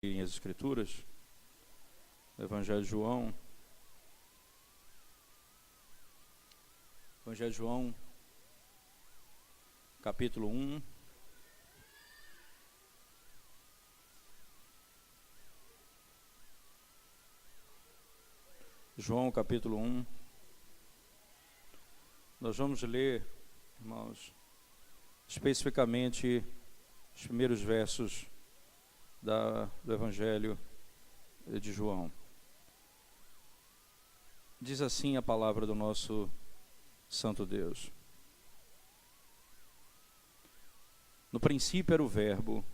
Em as Escrituras, o Evangelho de João. Evangelho de João, capítulo 1. João, capítulo 1. Nós vamos ler, irmãos, especificamente os primeiros versos do Evangelho de João. Diz assim a palavra do nosso Santo Deus. No princípio era o Verbo,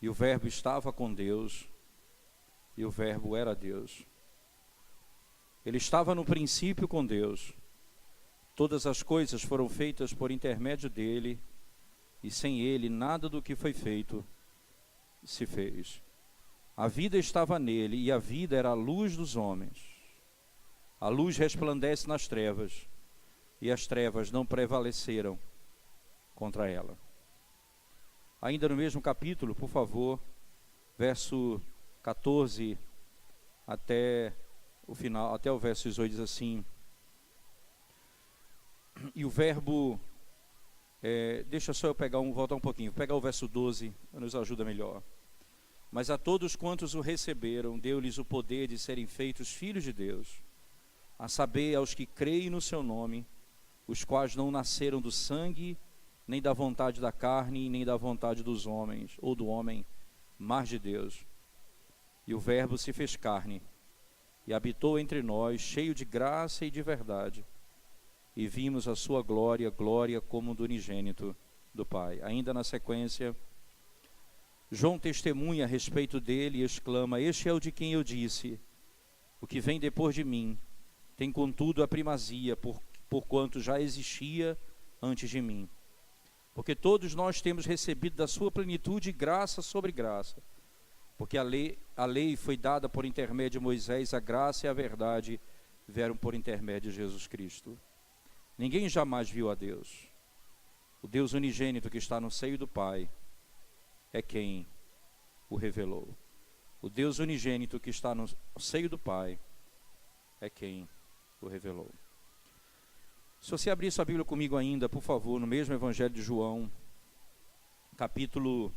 e o Verbo estava com Deus, e o Verbo era Deus. Ele estava no princípio com Deus. Todas as coisas foram feitas por intermédio dele, e sem ele nada do que foi feito se fez. A vida estava nele, e a vida era a luz dos homens. A luz resplandece nas trevas, e as trevas não prevaleceram contra ela. Ainda no mesmo capítulo, por favor, verso 14 até o final, até o verso 18, diz assim: e o verbo, deixa só eu voltar um pouquinho, pegar o verso 12, nos ajuda melhor. Mas a todos quantos o receberam, deu-lhes o poder de serem feitos filhos de Deus, a saber, aos que creem no seu nome, os quais não nasceram do sangue, nem da vontade da carne, nem da vontade dos homens, ou do homem, mas de Deus. E o Verbo se fez carne, e habitou entre nós, cheio de graça e de verdade, e vimos a sua glória, glória como do unigênito do Pai. Ainda na sequência, João testemunha a respeito dele e exclama: este é o de quem eu disse, o que vem depois de mim tem contudo a primazia, porquanto já existia antes de mim. Porque todos nós temos recebido da sua plenitude graça sobre graça. Porque a lei foi dada por intermédio de Moisés, a graça e a verdade vieram por intermédio de Jesus Cristo. Ninguém jamais viu a Deus. O Deus unigênito que está no seio do Pai é quem o revelou. O Deus unigênito que está no seio do Pai é quem o revelou. Se você abrir sua Bíblia comigo ainda, por favor, no mesmo Evangelho de João, capítulo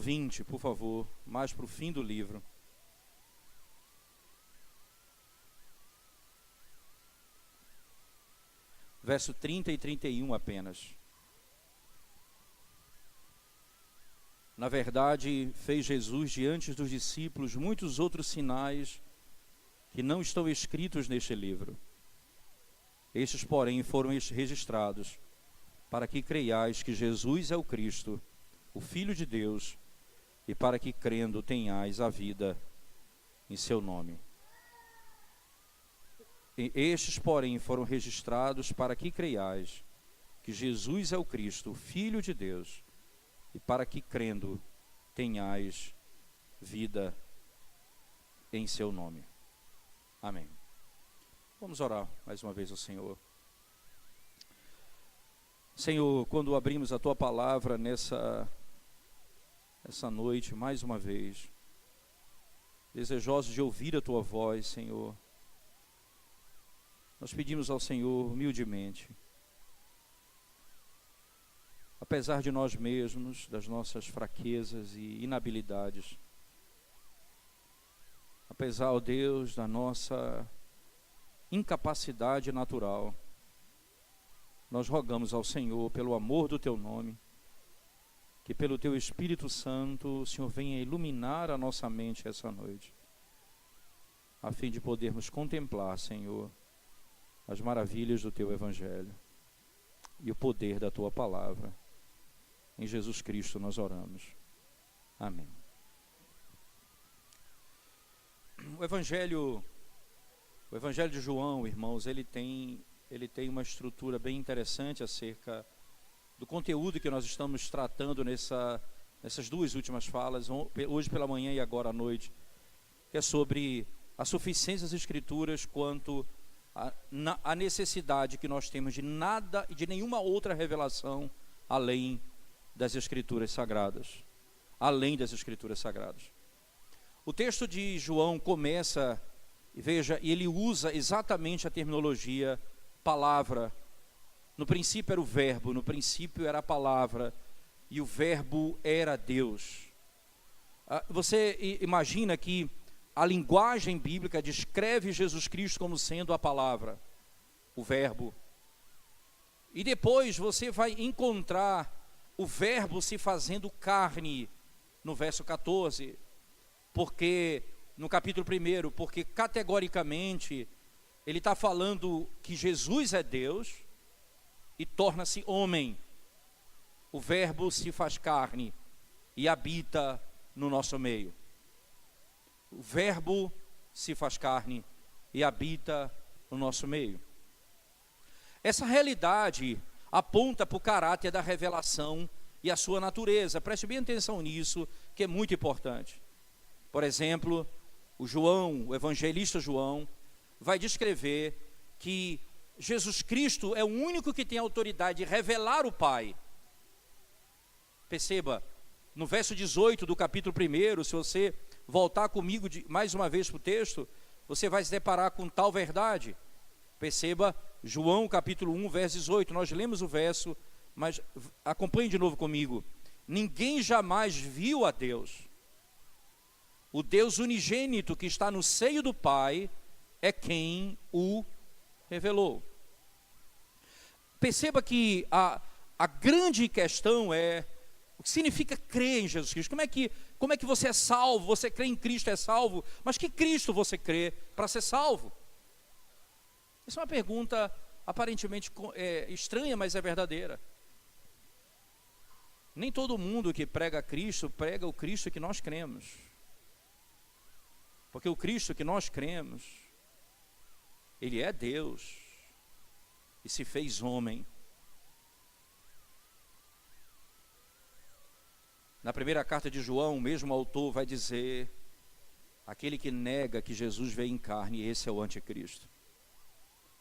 20, por favor, mais para o fim do livro. Verso 30 e 31 apenas. Na verdade, fez Jesus diante dos discípulos muitos outros sinais que não estão escritos neste livro. Estes, porém, foram registrados para que creiais que Jesus é o Cristo, o Filho de Deus, e para que, crendo, tenhais a vida em seu nome. E estes, porém, foram registrados para que creiais que Jesus é o Cristo, o Filho de Deus, e para que, crendo, tenhais vida em seu nome. Amém. Vamos orar mais uma vez ao Senhor. Senhor, quando abrimos a Tua palavra nessa noite, mais uma vez, desejosos de ouvir a Tua voz, Senhor, nós pedimos ao Senhor humildemente, apesar de nós mesmos, das nossas fraquezas e inabilidades, apesar, ó Deus, da nossa incapacidade natural, nós rogamos ao Senhor, pelo amor do Teu nome, que pelo Teu Espírito Santo, o Senhor venha iluminar a nossa mente essa noite, a fim de podermos contemplar, Senhor, as maravilhas do Teu Evangelho e o poder da Tua palavra. Em Jesus Cristo nós oramos. Amém. O Evangelho de João, irmãos, ele tem uma estrutura bem interessante acerca do conteúdo que nós estamos tratando nessas duas últimas falas, hoje pela manhã e agora à noite, que é sobre a suficiência das Escrituras quanto a necessidade que nós temos de nenhuma outra revelação além das Escrituras Sagradas. além das Escrituras Sagradas. O texto de João começa, veja, e ele usa exatamente a terminologia palavra. No princípio era o verbo, no princípio era a palavra, e o verbo era Deus. Você imagina que a linguagem bíblica descreve Jesus Cristo como sendo a palavra, o verbo. E depois você vai encontrar o verbo se fazendo carne, no verso 14, porque, no capítulo 1, porque categoricamente ele está falando que Jesus é Deus e torna-se homem. O verbo se faz carne e habita no nosso meio. O verbo se faz carne e habita no nosso meio. Essa realidade aponta para o caráter da revelação e a sua natureza. Preste bem atenção nisso, que é muito importante. Por exemplo, o evangelista João, vai descrever que Jesus Cristo é o único que tem autoridade de revelar o Pai. Perceba, no verso 18 do capítulo 1, se você voltar comigo mais uma vez para o texto, você vai se deparar com tal verdade. Perceba, João capítulo 1, verso 18, nós lemos o verso, mas acompanhe de novo comigo. Ninguém jamais viu a Deus. O Deus unigênito que está no seio do Pai é quem o revelou. Perceba que a grande questão é o que significa crer em Jesus Cristo. Como é que você é salvo? Você crê em Cristo, é salvo, mas que Cristo você crê para ser salvo? Essa é uma pergunta aparentemente estranha, mas é verdadeira. Nem todo mundo que prega Cristo, prega o Cristo que nós cremos. Porque o Cristo que nós cremos, Ele é Deus e se fez homem. Na primeira carta de João, o mesmo autor vai dizer: aquele que nega que Jesus veio em carne, esse é o anticristo.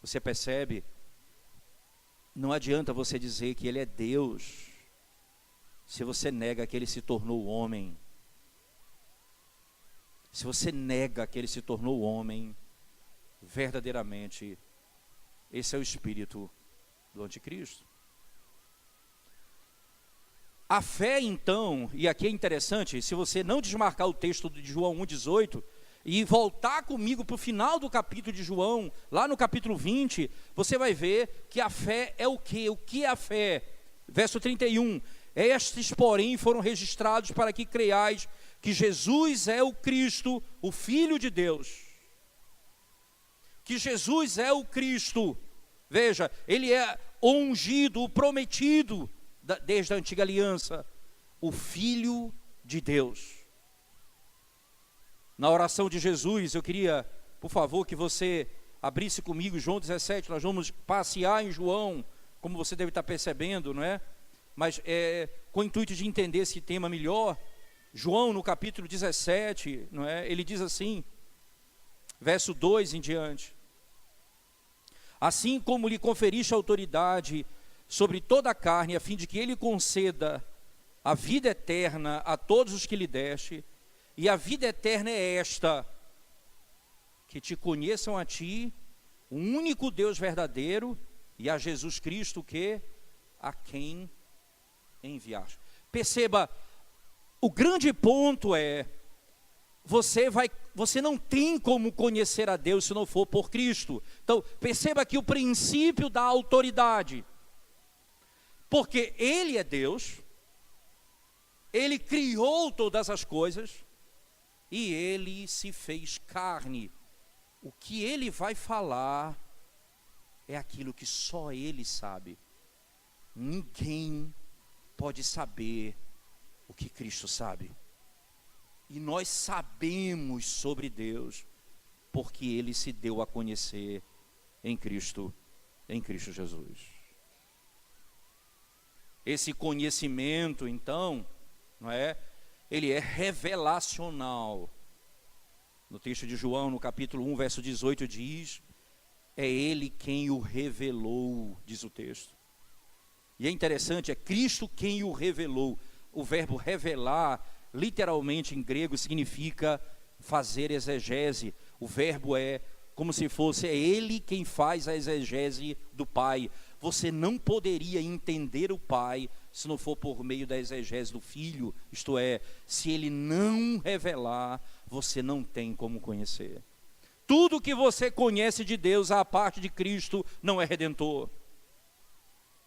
Você percebe? Não adianta você dizer que Ele é Deus, se você nega que Ele se tornou homem. Se você nega que Ele se tornou homem, verdadeiramente, esse é o espírito do anticristo. A fé, então, e aqui é interessante, se você não desmarcar o texto de João 1,18 e voltar comigo para o final do capítulo de João, lá no capítulo 20, você vai ver que a fé é o quê? O que é a fé? Verso 31, estes, porém, foram registrados para que creiais que Jesus é o Cristo, o Filho de Deus. Que Jesus é o Cristo. Veja, Ele é o ungido, o prometido, desde a antiga aliança, o Filho de Deus. Na oração de Jesus, eu queria, por favor, que você abrisse comigo João 17, nós vamos passear em João, como você deve estar percebendo, não é? Mas com o intuito de entender esse tema melhor, João no capítulo 17, não é? Ele diz assim, verso 2 em diante: assim como lhe conferiste autoridade sobre toda a carne, a fim de que Ele conceda a vida eterna a todos os que lhe deste, e a vida eterna é esta, que te conheçam a ti, o único Deus verdadeiro, e a Jesus Cristo a quem enviaste. Perceba, o grande ponto é, você não tem como conhecer a Deus se não for por Cristo. Então, perceba aqui o princípio da autoridade. Porque Ele é Deus, Ele criou todas as coisas, e Ele se fez carne. O que Ele vai falar é aquilo que só Ele sabe. Ninguém pode saber o que Cristo sabe. E nós sabemos sobre Deus, porque Ele se deu a conhecer em Cristo Jesus. Esse conhecimento, então, não é? Ele é revelacional. No texto de João, no capítulo 1, verso 18, diz: é Ele quem o revelou, diz o texto. E é interessante, é Cristo quem o revelou. O verbo revelar literalmente em grego significa fazer exegese. O verbo é como se fosse, é ele quem faz a exegese do Pai. Você não poderia entender o Pai se não for por meio da exegese do Filho, isto é, se ele não revelar, você não tem como conhecer. Tudo que você conhece de Deus à parte de Cristo não é redentor.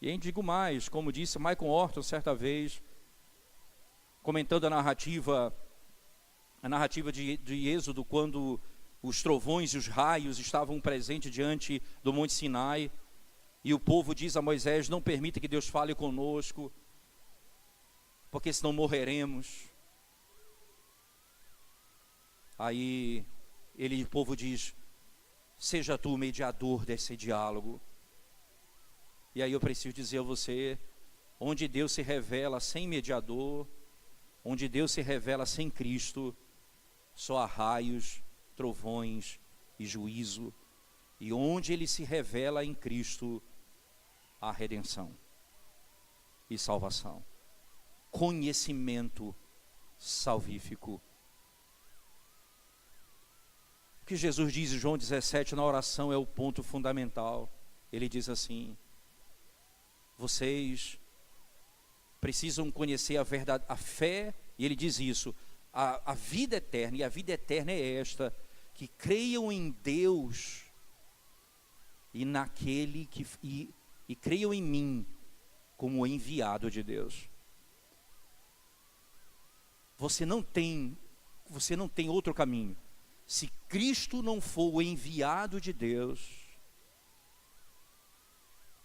E ainda digo mais, como disse Michael Horton certa vez, comentando a narrativa de Êxodo, quando os trovões e os raios estavam presentes diante do Monte Sinai, e o povo diz a Moisés: não permita que Deus fale conosco, porque senão morreremos. Aí o povo diz: seja tu o mediador desse diálogo. E aí eu preciso dizer a você, onde Deus se revela sem mediador, onde Deus se revela sem Cristo, só há raios, trovões e juízo. E onde ele se revela em Cristo, há redenção e salvação, conhecimento salvífico. O que Jesus diz em João 17 na oração é o ponto fundamental. Ele diz assim: vocês precisam conhecer a verdade, a fé, e ele diz isso, a vida eterna, e a vida eterna é esta, que creiam em Deus e naquele que e creiam em mim como enviado de Deus. Você não tem outro caminho. Se Cristo não for o enviado de Deus,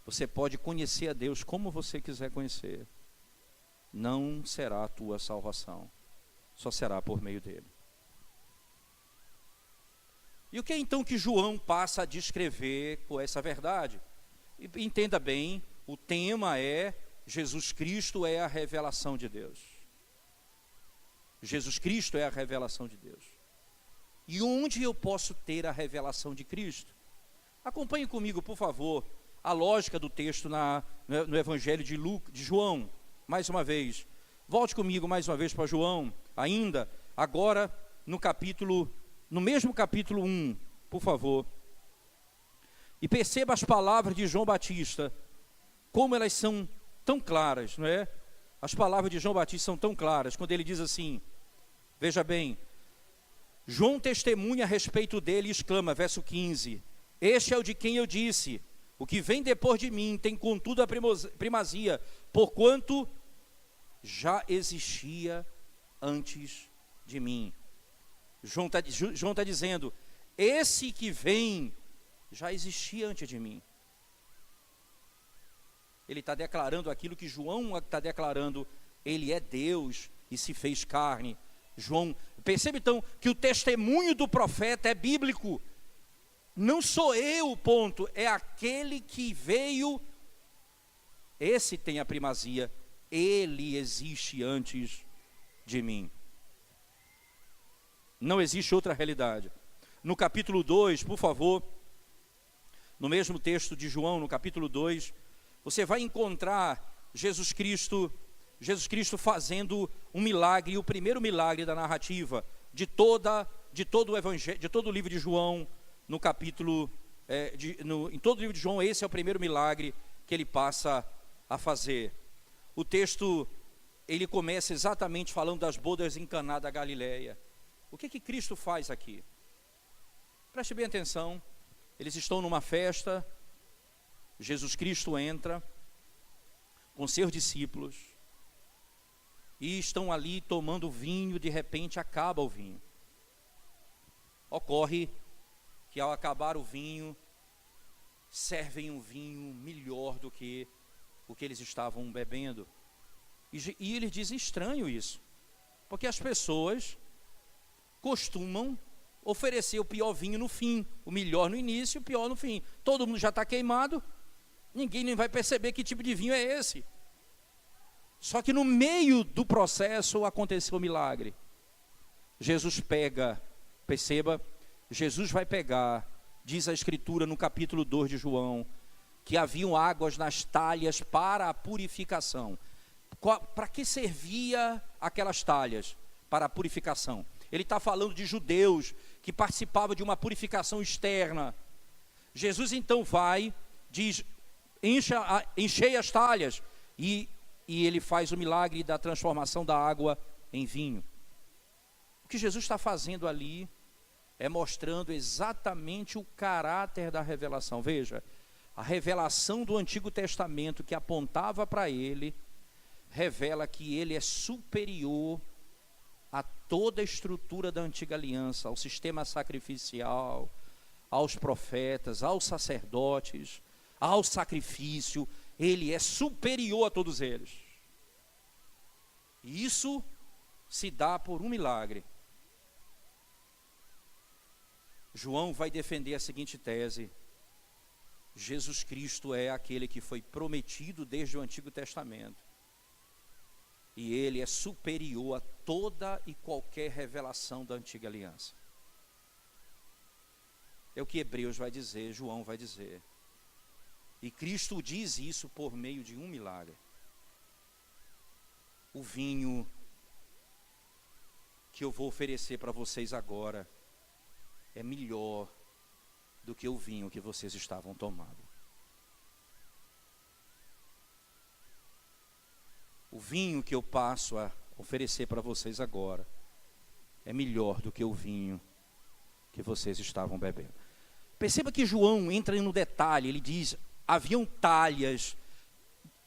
você pode conhecer a Deus como você quiser conhecer, não será a tua salvação, só será por meio dele. E o que é então que João passa a descrever com essa verdade? E entenda bem, o tema é: Jesus Cristo é a revelação de Deus. Jesus Cristo é a revelação de Deus. E onde eu posso ter a revelação de Cristo? Acompanhe comigo, por favor, a lógica do texto no Evangelho de João. Mais uma vez, volte comigo mais uma vez para João, ainda, agora no mesmo capítulo 1, por favor. E perceba as palavras de João Batista, como elas são tão claras, não é? As palavras de João Batista são tão claras, quando ele diz assim, veja bem, João testemunha a respeito dele e exclama, verso 15, este é o de quem eu disse, o que vem depois de mim tem contudo a primazia, porquanto já existia antes de mim. João está dizendo, esse que vem já existia antes de mim. Ele está declarando aquilo que João está declarando, ele é Deus e se fez carne. João, percebe então que o testemunho do profeta é bíblico. Não sou eu o ponto, é aquele que veio, esse tem a primazia, ele existe antes de mim. Não existe outra realidade. No capítulo 2, por favor, no mesmo texto de João, no capítulo 2, você vai encontrar Jesus Cristo fazendo um milagre, o primeiro milagre da narrativa de todo o evangelho, de todo o livro de João, no capítulo, em todo o livro de João, esse é o primeiro milagre que ele passa a fazer. O texto, ele começa exatamente falando das bodas em Caná da Galileia. O que Cristo faz aqui? Preste bem atenção, eles estão numa festa, Jesus Cristo entra com seus discípulos e estão ali tomando vinho, de repente acaba o vinho. Ocorre que ao acabar o vinho, servem um vinho melhor do que o que eles estavam bebendo. E eles dizem estranho isso, porque as pessoas costumam oferecer o pior vinho no fim, o melhor no início e o pior no fim. Todo mundo já está queimado, ninguém nem vai perceber que tipo de vinho é esse. Só que no meio do processo aconteceu o milagre. Jesus pega, perceba, Jesus vai pegar, diz a Escritura no capítulo 2 de João, que haviam águas nas talhas para a purificação. Para que servia aquelas talhas? para a purificação. Ele está falando de judeus que participavam de uma purificação externa. Jesus então vai, diz, enchei as talhas, e ele faz o milagre da transformação da água em vinho. O que Jesus está fazendo ali é mostrando exatamente o caráter da revelação. Veja, a revelação do Antigo Testamento que apontava para ele, revela que ele é superior a toda a estrutura da antiga aliança, ao sistema sacrificial, aos profetas, aos sacerdotes, ao sacrifício. Ele é superior a todos eles. E isso se dá por um milagre. João vai defender a seguinte tese: Jesus Cristo é aquele que foi prometido desde o Antigo Testamento. E ele é superior a toda e qualquer revelação da antiga aliança. É o que Hebreus vai dizer, João vai dizer. E Cristo diz isso por meio de um milagre. O vinho que eu vou oferecer para vocês agora é melhor do que o vinho que vocês estavam tomando. O vinho que eu passo a oferecer para vocês agora é melhor do que o vinho que vocês estavam bebendo. Perceba que João entra no detalhe, ele diz, haviam talhas,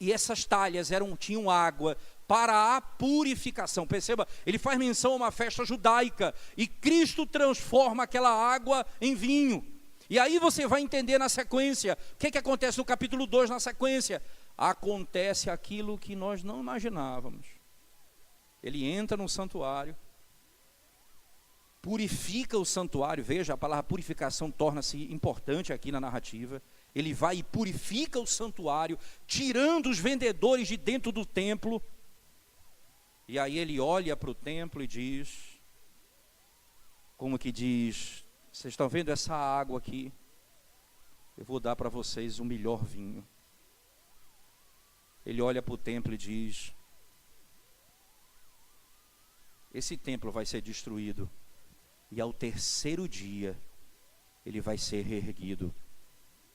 e essas talhas tinham água para a purificação. Perceba, ele faz menção a uma festa judaica, e Cristo transforma aquela água em vinho. E aí você vai entender na sequência, o que acontece no capítulo 2 na sequência? Acontece aquilo que nós não imaginávamos. Ele entra no santuário, purifica o santuário. Veja, a palavra purificação torna-se importante aqui na narrativa. Ele vai e purifica o santuário, tirando os vendedores de dentro do templo. E aí ele olha para o templo e diz, como que diz, vocês estão vendo essa água aqui? Eu vou dar para vocês o melhor vinho. Ele olha para o templo e diz, esse templo vai ser destruído, e ao terceiro dia, ele vai ser reerguido.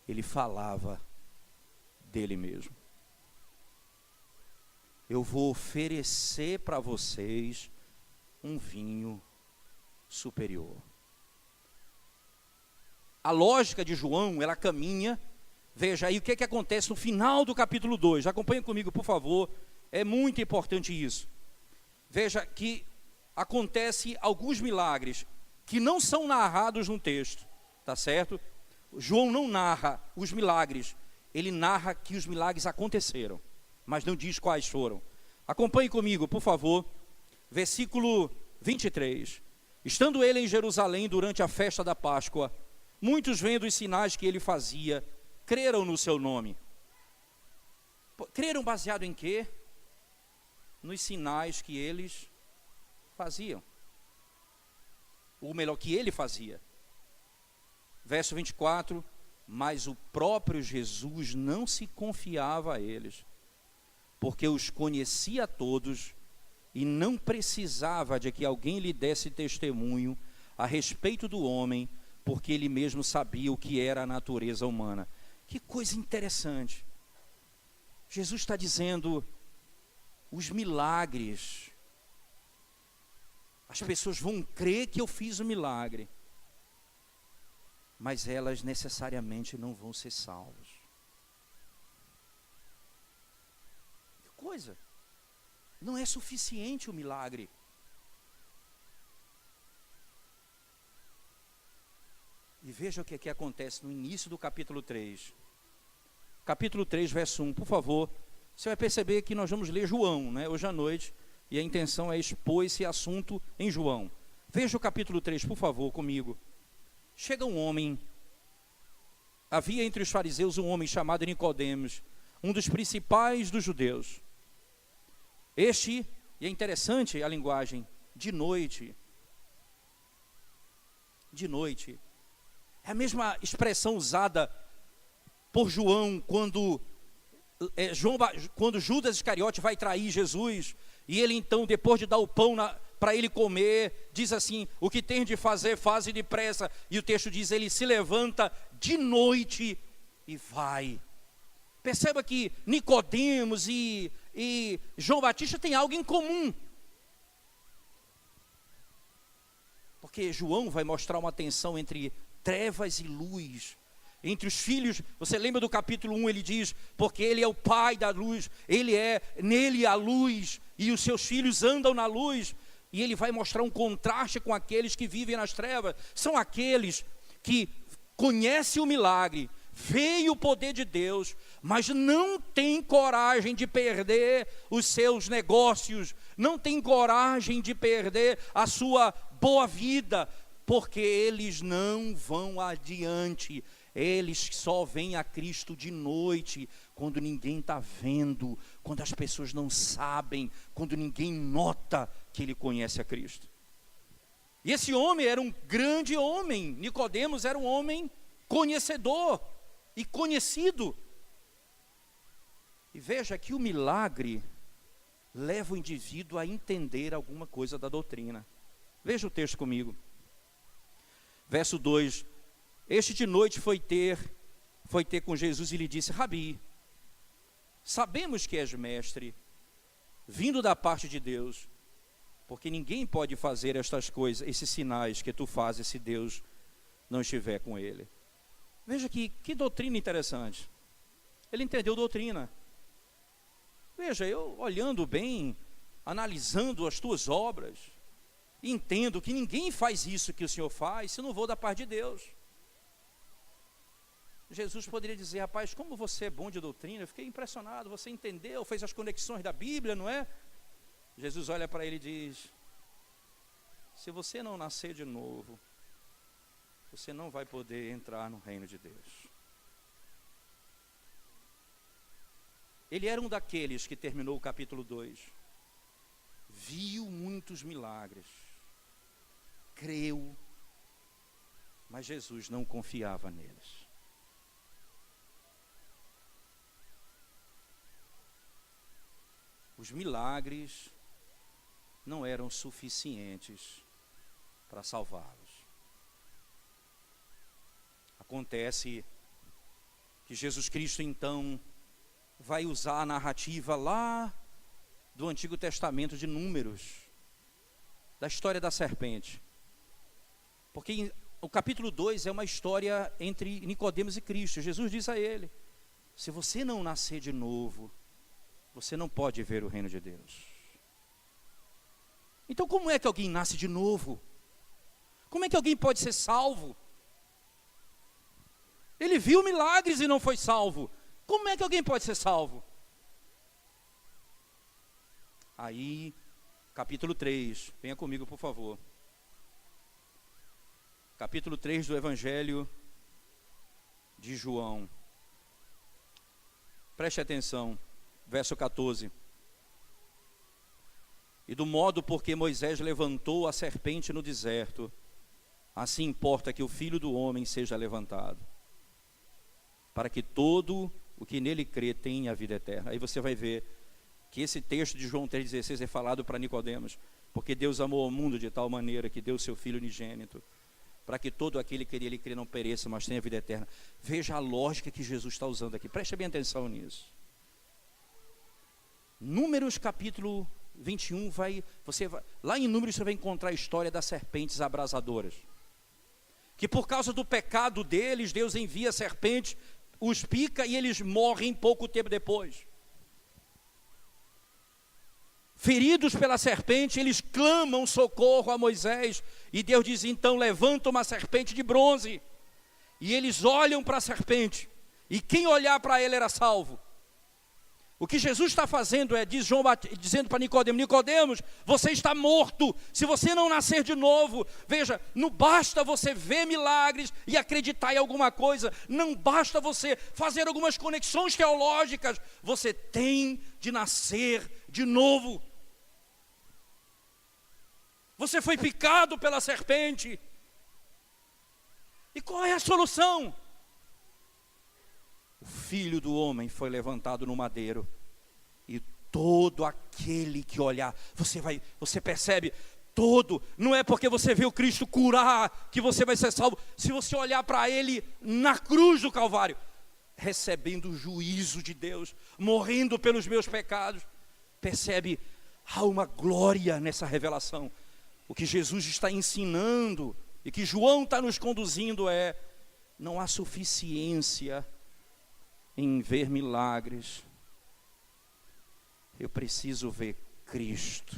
Ele falava dele mesmo. Eu vou oferecer para vocês um vinho superior. A lógica de João, ela caminha. Veja aí o que acontece no final do capítulo 2. Acompanhe comigo, por favor. É muito importante isso. Veja que acontece alguns milagres que não são narrados no texto, tá certo? João não narra os milagres, ele narra que os milagres aconteceram, mas não diz quais foram. Acompanhe comigo, por favor, versículo 23. Estando ele em Jerusalém durante a festa da Páscoa, muitos vendo os sinais que ele fazia, creram no seu nome. Creram baseado em quê? Nos sinais que eles faziam. Ou melhor, que ele fazia. Verso 24, mas o próprio Jesus não se confiava a eles, porque os conhecia a todos e não precisava de que alguém lhe desse testemunho a respeito do homem, porque ele mesmo sabia o que era a natureza humana. Que coisa interessante. Jesus está dizendo, os milagres, as pessoas vão crer que eu fiz o milagre, mas elas necessariamente não vão ser salvas. Que coisa. Não é suficiente o milagre. E veja o que acontece no início do capítulo 3. Capítulo 3, verso 1, por favor. Você vai perceber que nós vamos ler João, né, hoje à noite, e a intenção é expor esse assunto em João. Veja o capítulo 3, por favor, comigo. Chega um homem, havia entre os fariseus um homem chamado Nicodemos, um dos principais dos judeus. Este, e é interessante a linguagem, de noite. É a mesma expressão usada por João quando Judas Iscariote vai trair Jesus, e ele então, depois de dar o pão para ele comer, diz assim, o que tem de fazer, faze depressa. E o texto diz, ele se levanta de noite e vai. Perceba que Nicodemos e João Batista têm algo em comum. Porque João vai mostrar uma tensão entre trevas e luz. Entre os filhos, você lembra do capítulo 1, ele diz, porque ele é o pai da luz, ele é nele a luz, e os seus filhos andam na luz, e ele vai mostrar um contraste com aqueles que vivem nas trevas. São aqueles que conhecem o milagre, veem o poder de Deus, mas não têm coragem de perder os seus negócios, não têm coragem de perder a sua boa vida, porque eles não vão adiante. Eles só vêm a Cristo de noite, quando ninguém está vendo, quando as pessoas não sabem, quando ninguém nota que ele conhece a Cristo. E esse homem era um grande homem, Nicodemos era um homem conhecedor e conhecido. E veja que o milagre leva o indivíduo a entender alguma coisa da doutrina. Veja o texto comigo. Verso 2. Este de noite foi ter com Jesus e lhe disse, Rabi, sabemos que és mestre, vindo da parte de Deus, porque ninguém pode fazer estas coisas, esses sinais que tu fazes, se Deus não estiver com ele. Veja que doutrina interessante. Ele entendeu doutrina. Veja, eu olhando bem, analisando as tuas obras, entendo que ninguém faz isso que o Senhor faz, se não for da parte de Deus. Jesus poderia dizer, rapaz, como você é bom de doutrina, eu fiquei impressionado, você entendeu, fez as conexões da Bíblia, não é? Jesus olha para ele e diz, se você não nascer de novo, você não vai poder entrar no reino de Deus. Ele era um daqueles que terminou o capítulo 2, viu muitos milagres, creu, mas Jesus não confiava neles. Os milagres não eram suficientes para salvá-los. Acontece que Jesus Cristo então vai usar a narrativa lá do Antigo Testamento de Números, da história da serpente. Porque o capítulo 2 é uma história entre Nicodemos e Cristo. Jesus diz a ele, se você não nascer de novo, você não pode ver o reino de Deus. Então como é que alguém nasce de novo? Como é que alguém pode ser salvo? Ele viu milagres e não foi salvo. Como é que alguém pode ser salvo? Aí, capítulo 3, venha comigo por favor. Capítulo 3 do Evangelho de João. Preste atenção. Verso 14. E do modo porque Moisés levantou a serpente no deserto, assim importa que o Filho do Homem seja levantado, para que todo o que nele crê tenha a vida eterna. Aí você vai ver que esse texto de João 3,16 é falado para Nicodemos, porque Deus amou o mundo de tal maneira que deu seu Filho unigênito, para que todo aquele que nele crê não pereça, mas tenha a vida eterna. Veja a lógica que Jesus está usando aqui, preste bem atenção nisso. Números capítulo 21, lá em Números você vai encontrar a história das serpentes abrasadoras. Que por causa do pecado deles, Deus envia a serpente, os pica e eles morrem pouco tempo depois. Feridos pela serpente, eles clamam socorro a Moisés. E Deus diz, então levanta uma serpente de bronze. E eles olham para a serpente. E quem olhar para ela era salvo. O que Jesus está fazendo é, diz João, dizendo para Nicodemos, Nicodemos, você está morto, se você não nascer de novo. Veja, não basta você ver milagres e acreditar em alguma coisa, não basta você fazer algumas conexões teológicas, você tem de nascer de novo. Você foi picado pela serpente. E qual é a solução? O Filho do Homem foi levantado no madeiro, e todo aquele que olhar, você percebe, todo. Não é porque você vê o Cristo curar que você vai ser salvo. Se você olhar para Ele na cruz do Calvário, recebendo o juízo de Deus, morrendo pelos meus pecados, percebe, há uma glória nessa revelação. O que Jesus está ensinando e que João está nos conduzindo é: não há suficiência em ver milagres, eu preciso ver Cristo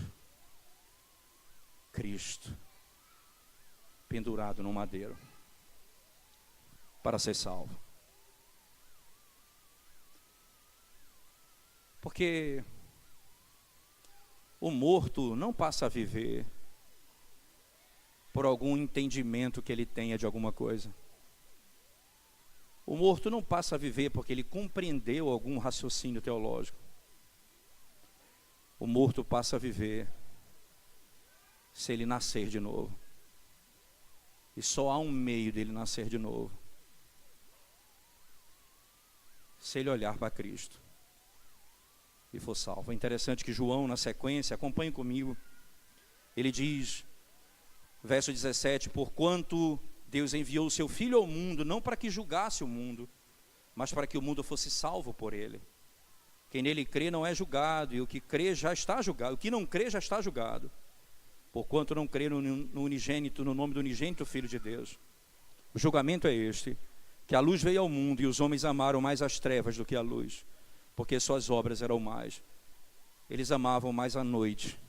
pendurado no madeiro para ser salvo. Porque o morto não passa a viver por algum entendimento que ele tenha de alguma coisa. O morto não passa a viver porque ele compreendeu algum raciocínio teológico. O morto passa a viver se ele nascer de novo. E só há um meio dele nascer de novo: se ele olhar para Cristo e for salvo. É interessante que João, na sequência, acompanhe comigo, ele diz, verso 17: porquanto Deus enviou o seu Filho ao mundo, não para que julgasse o mundo, mas para que o mundo fosse salvo por ele. Quem nele crê não é julgado, e o que crê já está julgado, o que não crê já está julgado, porquanto não crê no unigênito, no nome do unigênito Filho de Deus. O julgamento é este: que a luz veio ao mundo, e os homens amaram mais as trevas do que a luz, porque suas obras eram más. Eles amavam mais a noite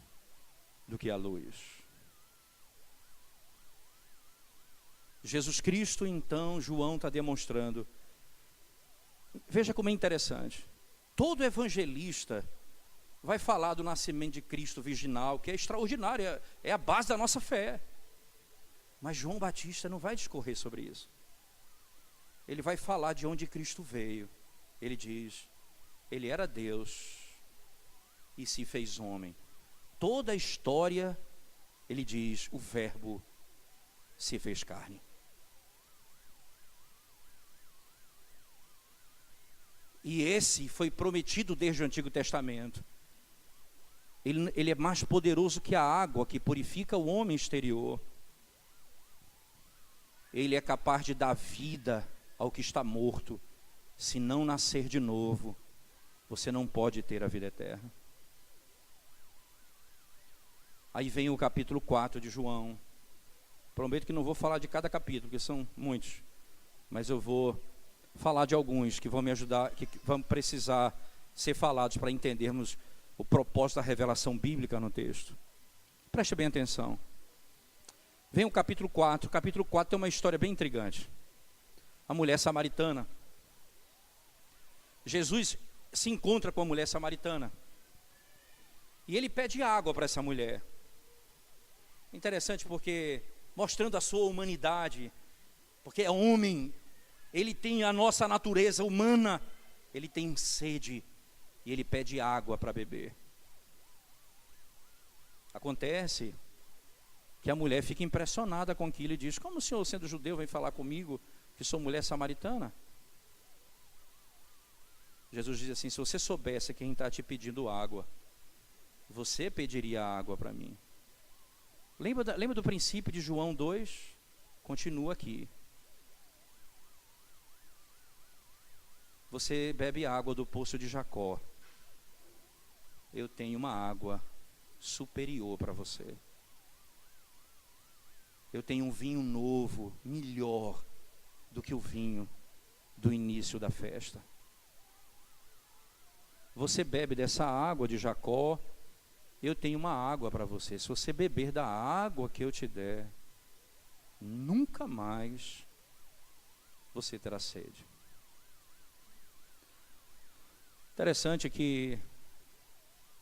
do que a luz. Jesus Cristo, então, João está demonstrando. Veja como é interessante. Todo evangelista vai falar do nascimento de Cristo virginal, que é extraordinário, é a base da nossa fé. Mas João Batista não vai discorrer sobre isso. Ele vai falar de onde Cristo veio. Ele diz: ele era Deus e se fez homem. Toda a história, ele diz, o Verbo se fez carne. E esse foi prometido desde o Antigo Testamento. Ele é mais poderoso que a água que purifica o homem exterior. Ele é capaz de dar vida ao que está morto. Se não nascer de novo, você não pode ter a vida eterna. Aí vem o capítulo 4 de João. Prometo que não vou falar de cada capítulo, porque são muitos, mas eu vou falar de alguns que vão me ajudar, que vão precisar ser falados para entendermos o propósito da revelação bíblica no texto. Preste bem atenção. Vem o capítulo 4. O capítulo 4 tem uma história bem intrigante. A mulher samaritana. Jesus se encontra com a mulher samaritana e ele pede água para essa mulher. Interessante, porque mostrando a sua humanidade, porque é homem, ele tem a nossa natureza humana, ele tem sede e ele pede água para beber. Acontece que a mulher fica impressionada com aquilo e diz: como o senhor, sendo judeu, vem falar comigo que sou mulher samaritana? Jesus diz assim: se você soubesse quem está te pedindo água, você pediria água para mim. Lembra do princípio de João 2? Continua aqui. Você bebe água do poço de Jacó. Eu tenho uma água superior para você. Eu tenho um vinho novo, melhor do que o vinho do início da festa. Você bebe dessa água de Jacó, eu tenho uma água para você. Se você beber da água que eu te der, nunca mais você terá sede. Interessante que,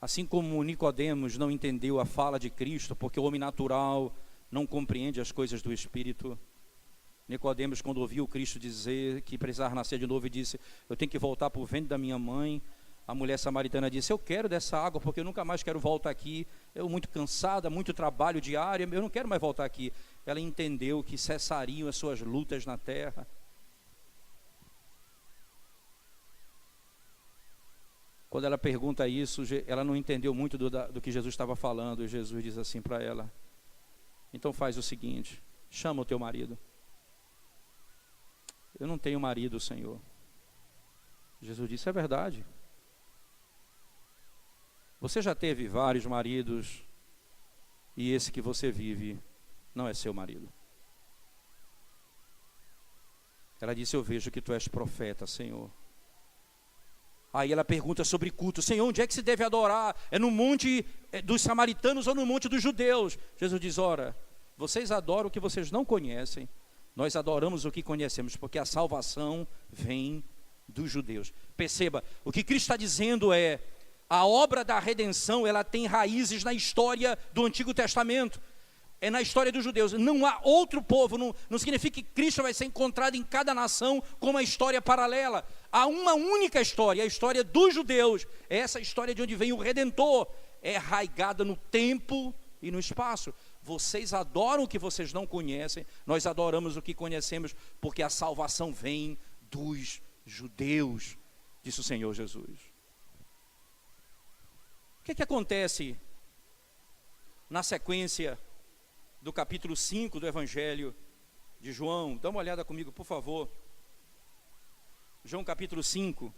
assim como Nicodemos não entendeu a fala de Cristo, porque o homem natural não compreende as coisas do Espírito, Nicodemos, quando ouviu Cristo dizer que precisava nascer de novo, e disse: eu tenho que voltar para o ventre da minha mãe. A mulher samaritana disse: eu quero dessa água, porque eu nunca mais quero voltar aqui. Eu muito cansada, muito trabalho diário, eu não quero mais voltar aqui. Ela entendeu que cessariam as suas lutas na terra. Quando ela pergunta isso, ela não entendeu muito do que Jesus estava falando. E Jesus diz assim para ela: Então faz o seguinte, chama o teu marido. Eu não tenho marido, Senhor. Jesus disse, é verdade. Você já teve vários maridos e esse que você vive não é seu marido. Ela disse, eu vejo que tu és profeta, Senhor. Aí ela pergunta sobre culto. Senhor, onde é que se deve adorar? É no monte dos samaritanos ou no monte dos judeus? Jesus diz, ora, vocês adoram o que vocês não conhecem. Nós adoramos o que conhecemos, porque a salvação vem dos judeus. Perceba, o que Cristo está dizendo é, a obra da redenção, ela tem raízes na história do Antigo Testamento. É na história dos judeus. Não há outro povo, não significa que Cristo vai ser encontrado em cada nação com uma história paralela. Há uma única história, a história dos judeus. É essa história de onde vem o Redentor. É arraigada no tempo e no espaço. Vocês adoram o que vocês não conhecem, nós adoramos o que conhecemos, porque a salvação vem dos judeus, disse o Senhor Jesus. O que acontece na sequência do capítulo 5 do Evangelho de João? Dá uma olhada comigo, por favor. João capítulo 5.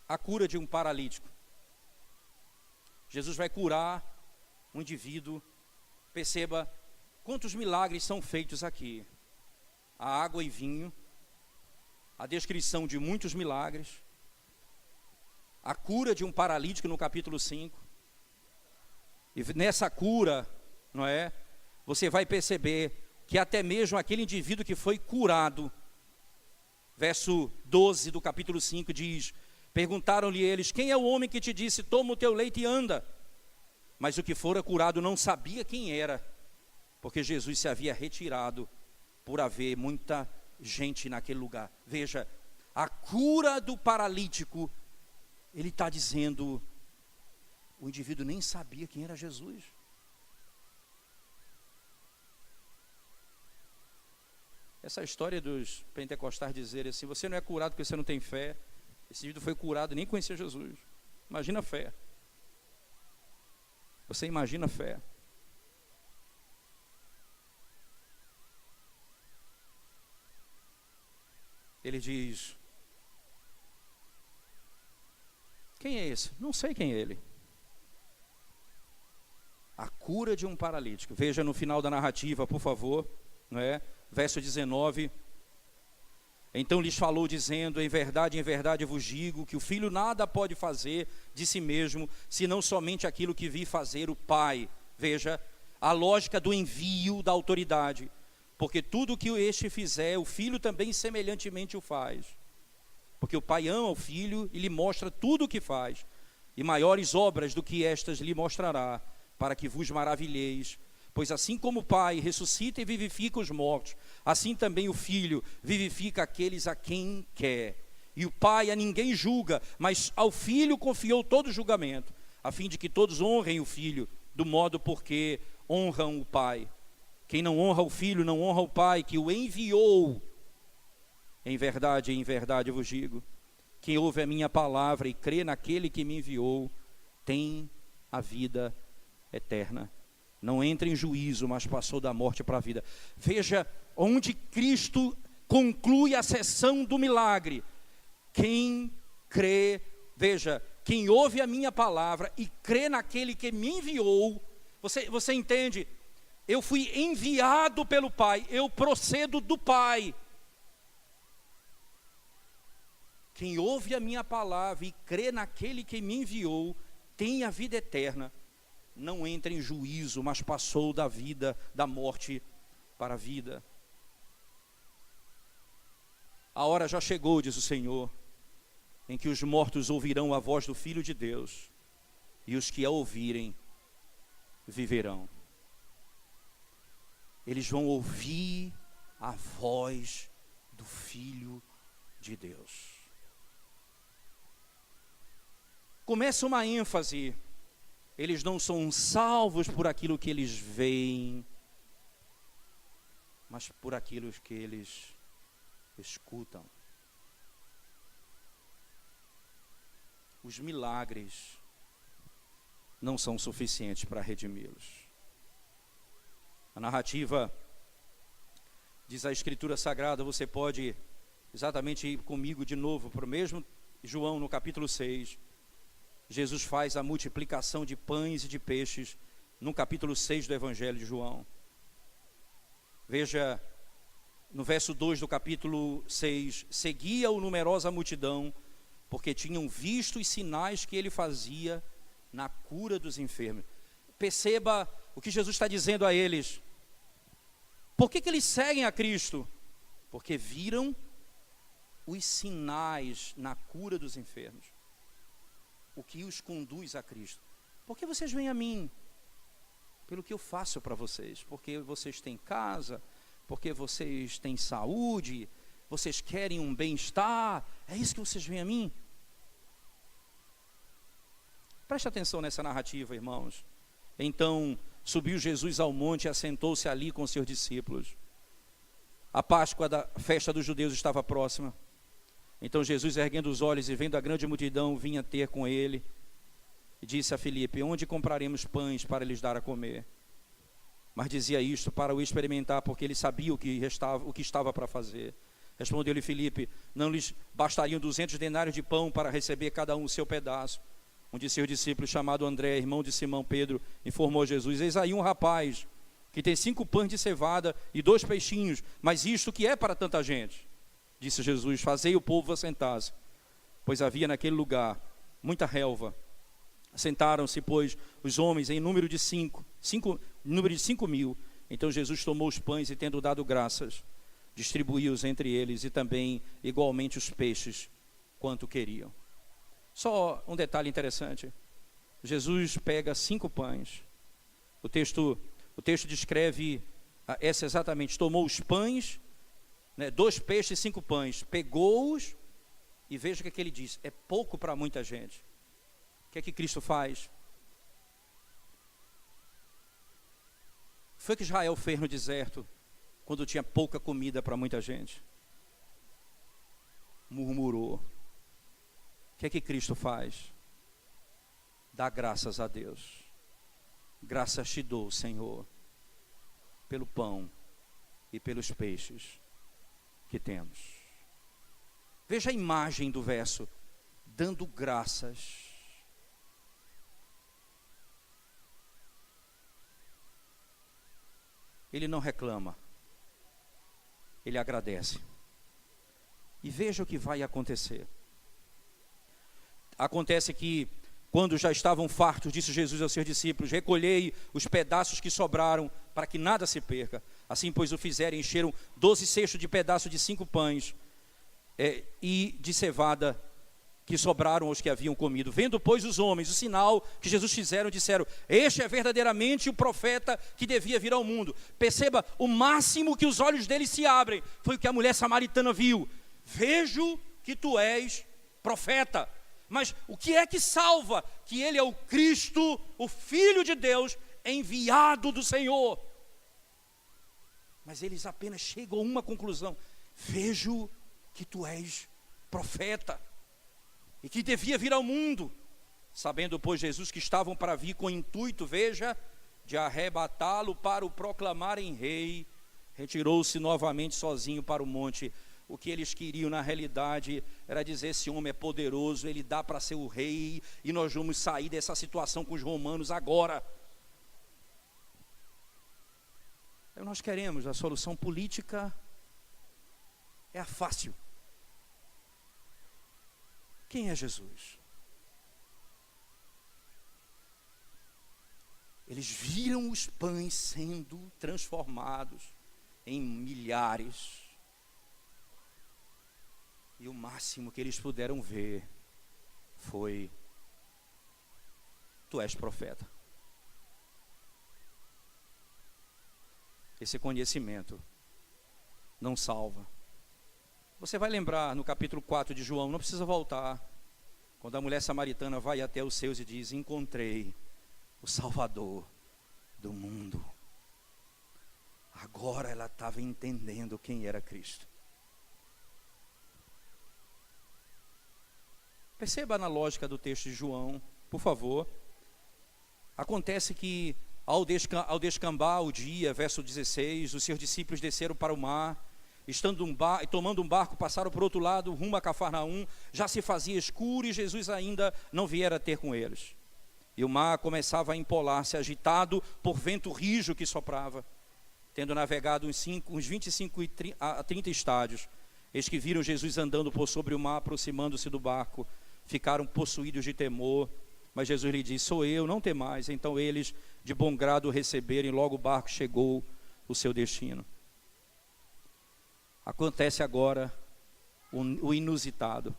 A cura de um paralítico. Jesus vai curar um indivíduo. Perceba quantos milagres são feitos aqui. A água e vinho, a descrição de muitos milagres, a cura de um paralítico no capítulo 5. E nessa cura, não é? Você vai perceber que até mesmo aquele indivíduo que foi curado, verso 12 do capítulo 5 diz, perguntaram-lhe eles, quem é o homem que te disse, toma o teu leite e anda? Mas o que fora curado não sabia quem era, porque Jesus se havia retirado por haver muita gente naquele lugar. Veja, a cura do paralítico, ele está dizendo, o indivíduo nem sabia quem era Jesus. Essa história dos pentecostais dizerem assim, você não é curado porque você não tem fé. Esse indivíduo foi curado e nem conhecia Jesus. Imagina a fé. Você imagina a fé. Ele diz, quem é esse? Não sei quem é ele. A cura de um paralítico. Veja no final da narrativa, por favor, não é? Verso 19. Então lhes falou dizendo, em verdade vos digo, que o filho nada pode fazer de si mesmo, senão somente aquilo que vi fazer o Pai. Veja, a lógica do envio da autoridade. Porque tudo que este fizer, o filho também semelhantemente o faz. Porque o Pai ama o filho e lhe mostra tudo o que faz. E maiores obras do que estas lhe mostrará, para que vos maravilheis. Pois assim como o Pai ressuscita e vivifica os mortos, assim também o Filho vivifica aqueles a quem quer. E o Pai a ninguém julga, mas ao Filho confiou todo o julgamento, a fim de que todos honrem o Filho, do modo porque honram o Pai. Quem não honra o Filho, não honra o Pai, que o enviou. Em verdade vos digo, quem ouve a minha palavra e crê naquele que me enviou, tem a vida eterna. Não entra em juízo, mas passou da morte para a vida. Veja onde Cristo conclui a sessão do milagre. Quem crê, veja, quem ouve a minha palavra e crê naquele que me enviou, você entende? Eu fui enviado pelo Pai, eu procedo do Pai. Quem ouve a minha palavra e crê naquele que me enviou, tem a vida eterna. Não entra em juízo, mas passou da vida, da morte para a vida. A hora já chegou, diz o Senhor, em que os mortos ouvirão a voz do Filho de Deus, e os que a ouvirem viverão. Eles vão ouvir a voz do Filho de Deus. Começa uma ênfase. Eles não são salvos por aquilo que eles veem, mas por aquilo que eles escutam. Os milagres não são suficientes para redimi-los. A narrativa, diz a Escritura Sagrada, você pode exatamente ir comigo de novo para o mesmo João, no capítulo 6. Jesus faz a multiplicação de pães e de peixes no capítulo 6 do Evangelho de João. Veja, no verso 2 do capítulo 6, seguia-o numerosa multidão, porque tinham visto os sinais que ele fazia na cura dos enfermos. Perceba o que Jesus está dizendo a eles. Por que eles seguem a Cristo? Porque viram os sinais na cura dos enfermos. O que os conduz a Cristo. Por que vocês vêm a mim? Pelo que eu faço para vocês. Porque vocês têm casa, porque vocês têm saúde, vocês querem um bem-estar. É isso que vocês vêm a mim? Preste atenção nessa narrativa, irmãos. Então, subiu Jesus ao monte e assentou-se ali com seus discípulos. A Páscoa da festa dos judeus estava próxima. Então Jesus, erguendo os olhos e vendo a grande multidão, vinha ter com ele, e disse a Filipe: onde compraremos pães para lhes dar a comer? Mas dizia isto para o experimentar, porque ele sabia o que estava para fazer. Respondeu-lhe Filipe: não lhes bastariam 200 denários de pão para receber cada um o seu pedaço? Um de seus discípulos, chamado André, irmão de Simão Pedro, informou a Jesus: eis aí um rapaz que tem 5 pães de cevada e 2 peixinhos, mas isto que é para tanta gente? Disse Jesus: fazei o povo assentar-se, pois havia naquele lugar muita relva. Assentaram-se, pois, os homens em número de 5 mil. Então Jesus tomou os pães e, tendo dado graças, distribuiu-os entre eles, e também igualmente os peixes, quanto queriam. Só um detalhe interessante: Jesus pega 5 pães. O texto descreve essa exatamente: tomou os pães, 2 peixes e 5 pães, pegou-os, e veja o que ele diz: é pouco para muita gente. O que é que Cristo faz? Foi o que Israel fez no deserto, quando tinha pouca comida para muita gente. Murmurou. O que é que Cristo faz? Dá graças a Deus. Graças te dou, Senhor, pelo pão e pelos peixes que temos. Veja a imagem do verso: dando graças. Ele não reclama, ele agradece. E veja o que vai acontecer. Acontece que, quando já estavam fartos, disse Jesus aos seus discípulos: recolhei os pedaços que sobraram, para que nada se perca. Assim, pois, o fizeram, encheram 12 cestos de pedaços de 5 pães e de cevada, que sobraram aos que haviam comido. Vendo, pois, os homens o sinal que Jesus fizeram, disseram: este é verdadeiramente o profeta que devia vir ao mundo. Perceba, o máximo que os olhos deles se abrem foi o que a mulher samaritana viu: vejo que tu és profeta. Mas o que é que salva? Que ele é o Cristo, o Filho de Deus, enviado do Senhor. Mas eles apenas chegam a uma conclusão: vejo que tu és profeta e que devia vir ao mundo. Sabendo, pois, Jesus que estavam para vir com o intuito, veja, de arrebatá-lo para o proclamarem rei, retirou-se novamente sozinho para o monte. O que eles queriam na realidade era dizer: esse homem é poderoso, ele dá para ser o rei, e nós vamos sair dessa situação com os romanos agora. Nós queremos a solução política, é a fácil. Quem é Jesus? Eles viram os pães sendo transformados em milhares, e o máximo que eles puderam ver foi: tu és profeta. Esse conhecimento não salva. Você vai lembrar no capítulo 4 de João, não precisa voltar, quando a mulher samaritana vai até os seus e diz: encontrei o Salvador do mundo. Agora ela estava entendendo quem era Cristo. Perceba na lógica do texto de João, por favor. Acontece que ao descambar o dia, verso 16, os seus discípulos desceram para o mar, tomando um barco, passaram por outro lado, rumo a Cafarnaum. Já se fazia escuro e Jesus ainda não viera ter com eles. E o mar começava a empolar-se, agitado por vento rijo que soprava. Tendo navegado uns 25 a 30 estádios, eis que viram Jesus andando por sobre o mar, aproximando-se do barco. Ficaram possuídos de temor, mas Jesus lhe disse: sou eu, não temais. Então eles de bom grado o receberam, e logo o barco chegou ao seu destino. Acontece agora o inusitado.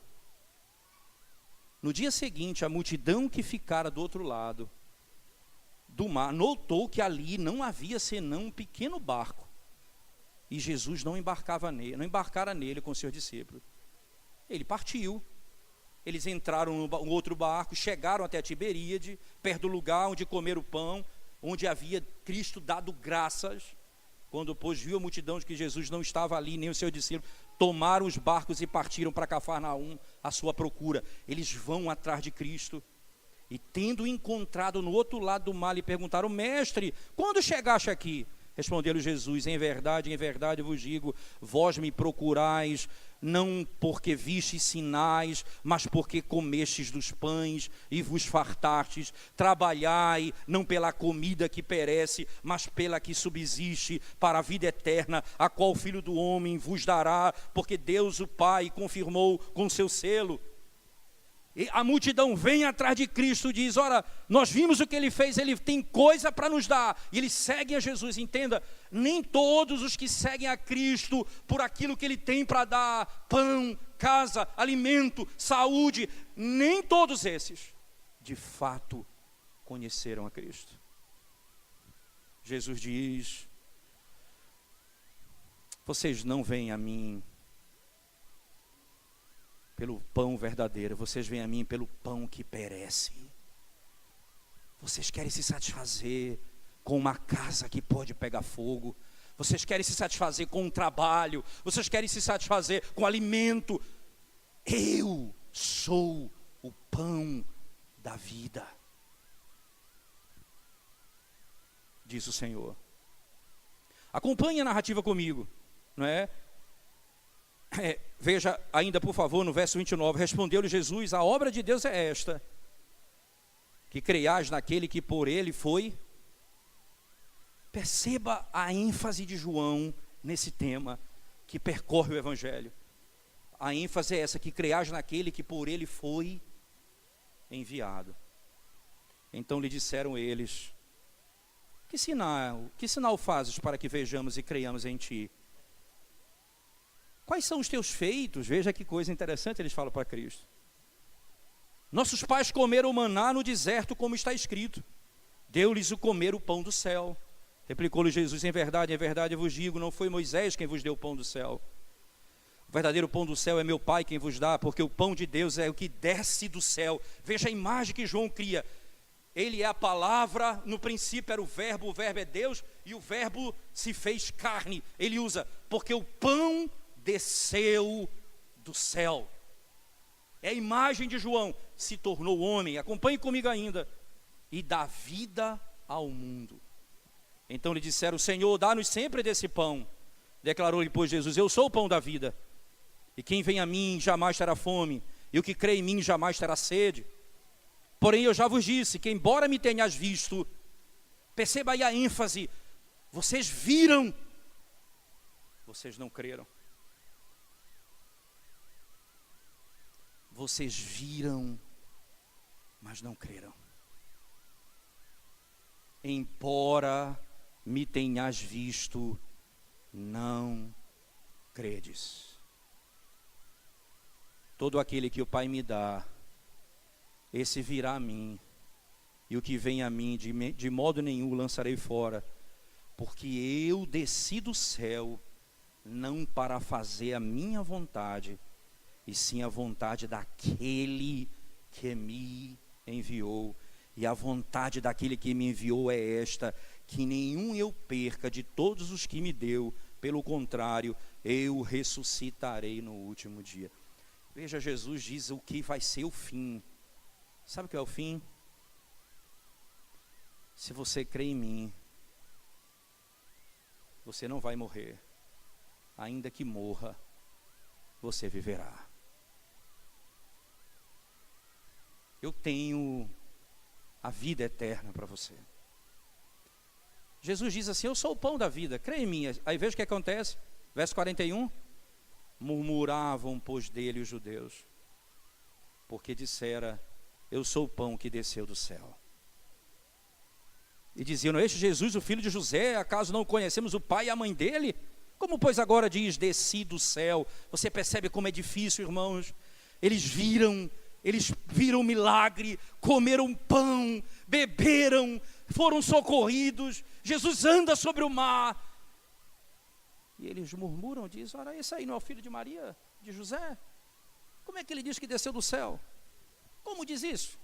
No dia seguinte, a multidão que ficara do outro lado do mar notou que ali não havia senão um pequeno barco, e Jesus não embarcara nele com seus discípulos. Ele partiu. Eles entraram no outro barco, chegaram até Tiberíade, perto do lugar onde comeram o pão, onde havia Cristo dado graças. Quando, pois, viu a multidão de que Jesus não estava ali, nem os seus discípulos, tomaram os barcos e partiram para Cafarnaum à sua procura. Eles vão atrás de Cristo, e tendo encontrado no outro lado do mar, lhe perguntaram: mestre, quando chegaste aqui? Respondeu-lhe Jesus: em verdade vos digo, vós me procurais, não porque vistes sinais, mas porque comestes dos pães e vos fartastes. Trabalhai, não pela comida que perece, mas pela que subsiste para a vida eterna, a qual o Filho do Homem vos dará, porque Deus o Pai confirmou com seu selo. E a multidão vem atrás de Cristo e diz: ora, nós vimos o que ele fez, ele tem coisa para nos dar. E eles seguem a Jesus. Entenda, nem todos os que seguem a Cristo por aquilo que ele tem para dar, pão, casa, alimento, saúde, nem todos esses de fato conheceram a Cristo. Jesus diz: vocês não vêm a mim pelo pão verdadeiro, vocês vêm a mim pelo pão que perece. Vocês querem se satisfazer com uma casa que pode pegar fogo, vocês querem se satisfazer com um trabalho, vocês querem se satisfazer com alimento. Eu sou o pão da vida, diz o Senhor. Acompanhe a narrativa comigo, não é? Veja ainda, por favor, no verso 29, respondeu-lhe Jesus: a obra de Deus é esta, que creiais naquele que por ele foi. Perceba a ênfase de João nesse tema que percorre o Evangelho. A ênfase é essa, que creiais naquele que por ele foi enviado. Então lhe disseram eles: que sinal fazes para que vejamos e creiamos em ti? Quais são os teus feitos? Veja que coisa interessante, eles falam para Cristo. Nossos pais comeram maná no deserto, como está escrito. Deu-lhes o comer o pão do céu. Replicou-lhe Jesus: em verdade eu vos digo, não foi Moisés quem vos deu o pão do céu. O verdadeiro pão do céu é meu Pai quem vos dá, porque o pão de Deus é o que desce do céu. Veja a imagem que João cria. Ele é a palavra, no princípio era o verbo é Deus, e o verbo se fez carne. Ele usa, porque o pão desceu do céu. É a imagem de João, se tornou homem. Acompanhe comigo ainda. E dá vida ao mundo. Então lhe disseram: Senhor, dá-nos sempre desse pão. Declarou-lhe, pois, Jesus: eu sou o pão da vida. E quem vem a mim jamais terá fome, e o que crê em mim jamais terá sede. Porém eu já vos disse que, embora me tenhas visto, perceba aí a ênfase, vocês viram, vocês não creram. Vocês viram, mas não creram. Embora me tenhas visto, não credes. Todo aquele que o Pai me dá, esse virá a mim, e o que vem a mim, de modo nenhum lançarei fora, porque eu desci do céu, não para fazer a minha vontade, e sim a vontade daquele que me enviou. E a vontade daquele que me enviou é esta, que nenhum eu perca de todos os que me deu, pelo contrário, eu ressuscitarei no último dia. Veja, Jesus diz o que vai ser o fim. Sabe o que é o fim? se você crê em mim, você não vai morrer. Ainda que morra, você viverá. Eu tenho a vida eterna para você. Jesus diz assim: eu sou o pão da vida, crê em mim. Aí veja o que acontece, verso 41. Murmuravam, pois, dele os judeus, porque dissera: eu sou o pão que desceu do céu. E diziam: este Jesus, o filho de José, acaso não conhecemos o pai e a mãe dele? Como, pois, agora diz: desci do céu? Você percebe como é difícil, irmãos? Eles viram o milagre, comeram pão, beberam, foram socorridos. Jesus anda sobre o mar. E eles murmuram, dizem: ora, esse aí não é o filho de Maria, de José? Como é que ele diz que desceu do céu? Como diz isso?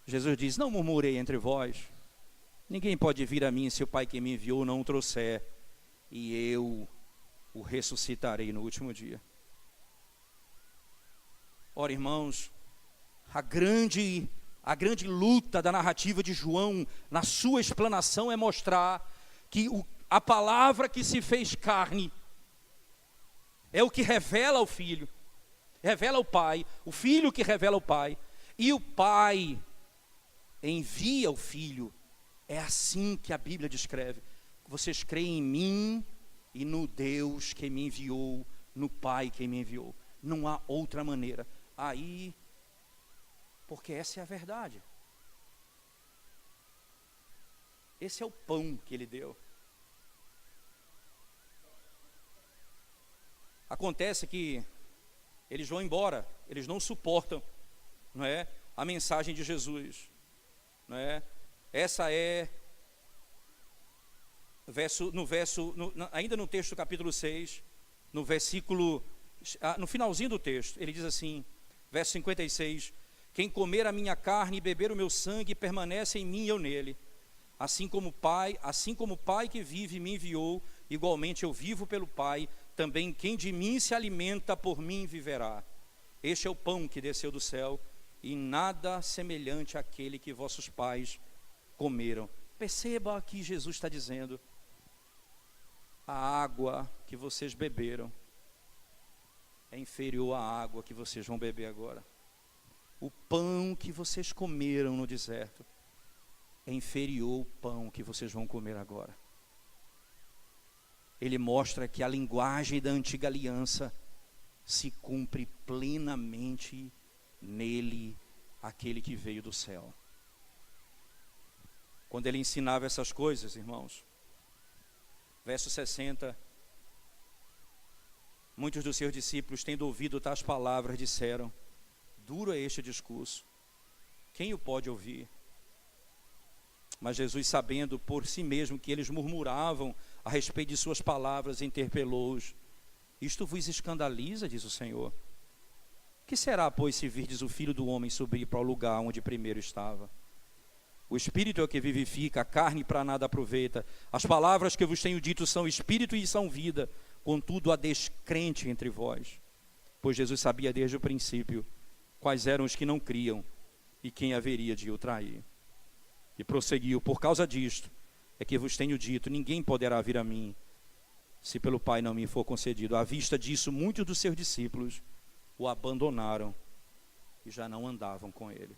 Jesus diz: não murmurei entre vós. Ninguém pode vir a mim se o Pai que me enviou não o trouxer, e eu o ressuscitarei no último dia. Ora, irmãos, a grande luta da narrativa de João, na sua explanação, é mostrar que a palavra que se fez carne é o que revela o Filho, revela o Pai, o Filho que revela o Pai, e o Pai envia o Filho. É assim que a Bíblia descreve. Vocês creem em mim e no Deus que me enviou, no Pai que me enviou. Não há outra maneira. Aí, porque essa é a verdade. Esse é o pão que ele deu. Acontece que eles vão embora, eles não suportam, não é, a mensagem de Jesus, não é? Essa é ainda no texto do capítulo 6, no versículo, no finalzinho do texto, ele diz assim, verso 56: quem comer a minha carne e beber o meu sangue permanece em mim e eu nele. Assim como o Pai que vive me enviou, igualmente eu vivo pelo Pai. Também quem de mim se alimenta, por mim viverá. Este é o pão que desceu do céu, e nada semelhante àquele que vossos pais comeram. Perceba que Jesus está dizendo: a água que vocês beberam é inferior à água que vocês vão beber agora. O pão que vocês comeram no deserto é inferior ao pão que vocês vão comer agora. Ele mostra que a linguagem da antiga aliança se cumpre plenamente nele, aquele que veio do céu. Quando ele ensinava essas coisas, irmãos, verso 60, muitos dos seus discípulos, tendo ouvido tais palavras, disseram: duro é este discurso, quem o pode ouvir? Mas Jesus, sabendo por si mesmo que eles murmuravam a respeito de suas palavras, interpelou-os: isto vos escandaliza, diz o Senhor? Que será, pois, se virdes o Filho do Homem subir para o lugar onde primeiro estava? O Espírito é o que vivifica, a carne para nada aproveita. As palavras que eu vos tenho dito são Espírito e são vida. Contudo, há descrente entre vós. Pois Jesus sabia desde o princípio quais eram os que não criam e quem haveria de o trair. E prosseguiu: por causa disto é que vos tenho dito, ninguém poderá vir a mim, se pelo Pai não me for concedido. À vista disso, muitos dos seus discípulos o abandonaram e já não andavam com ele.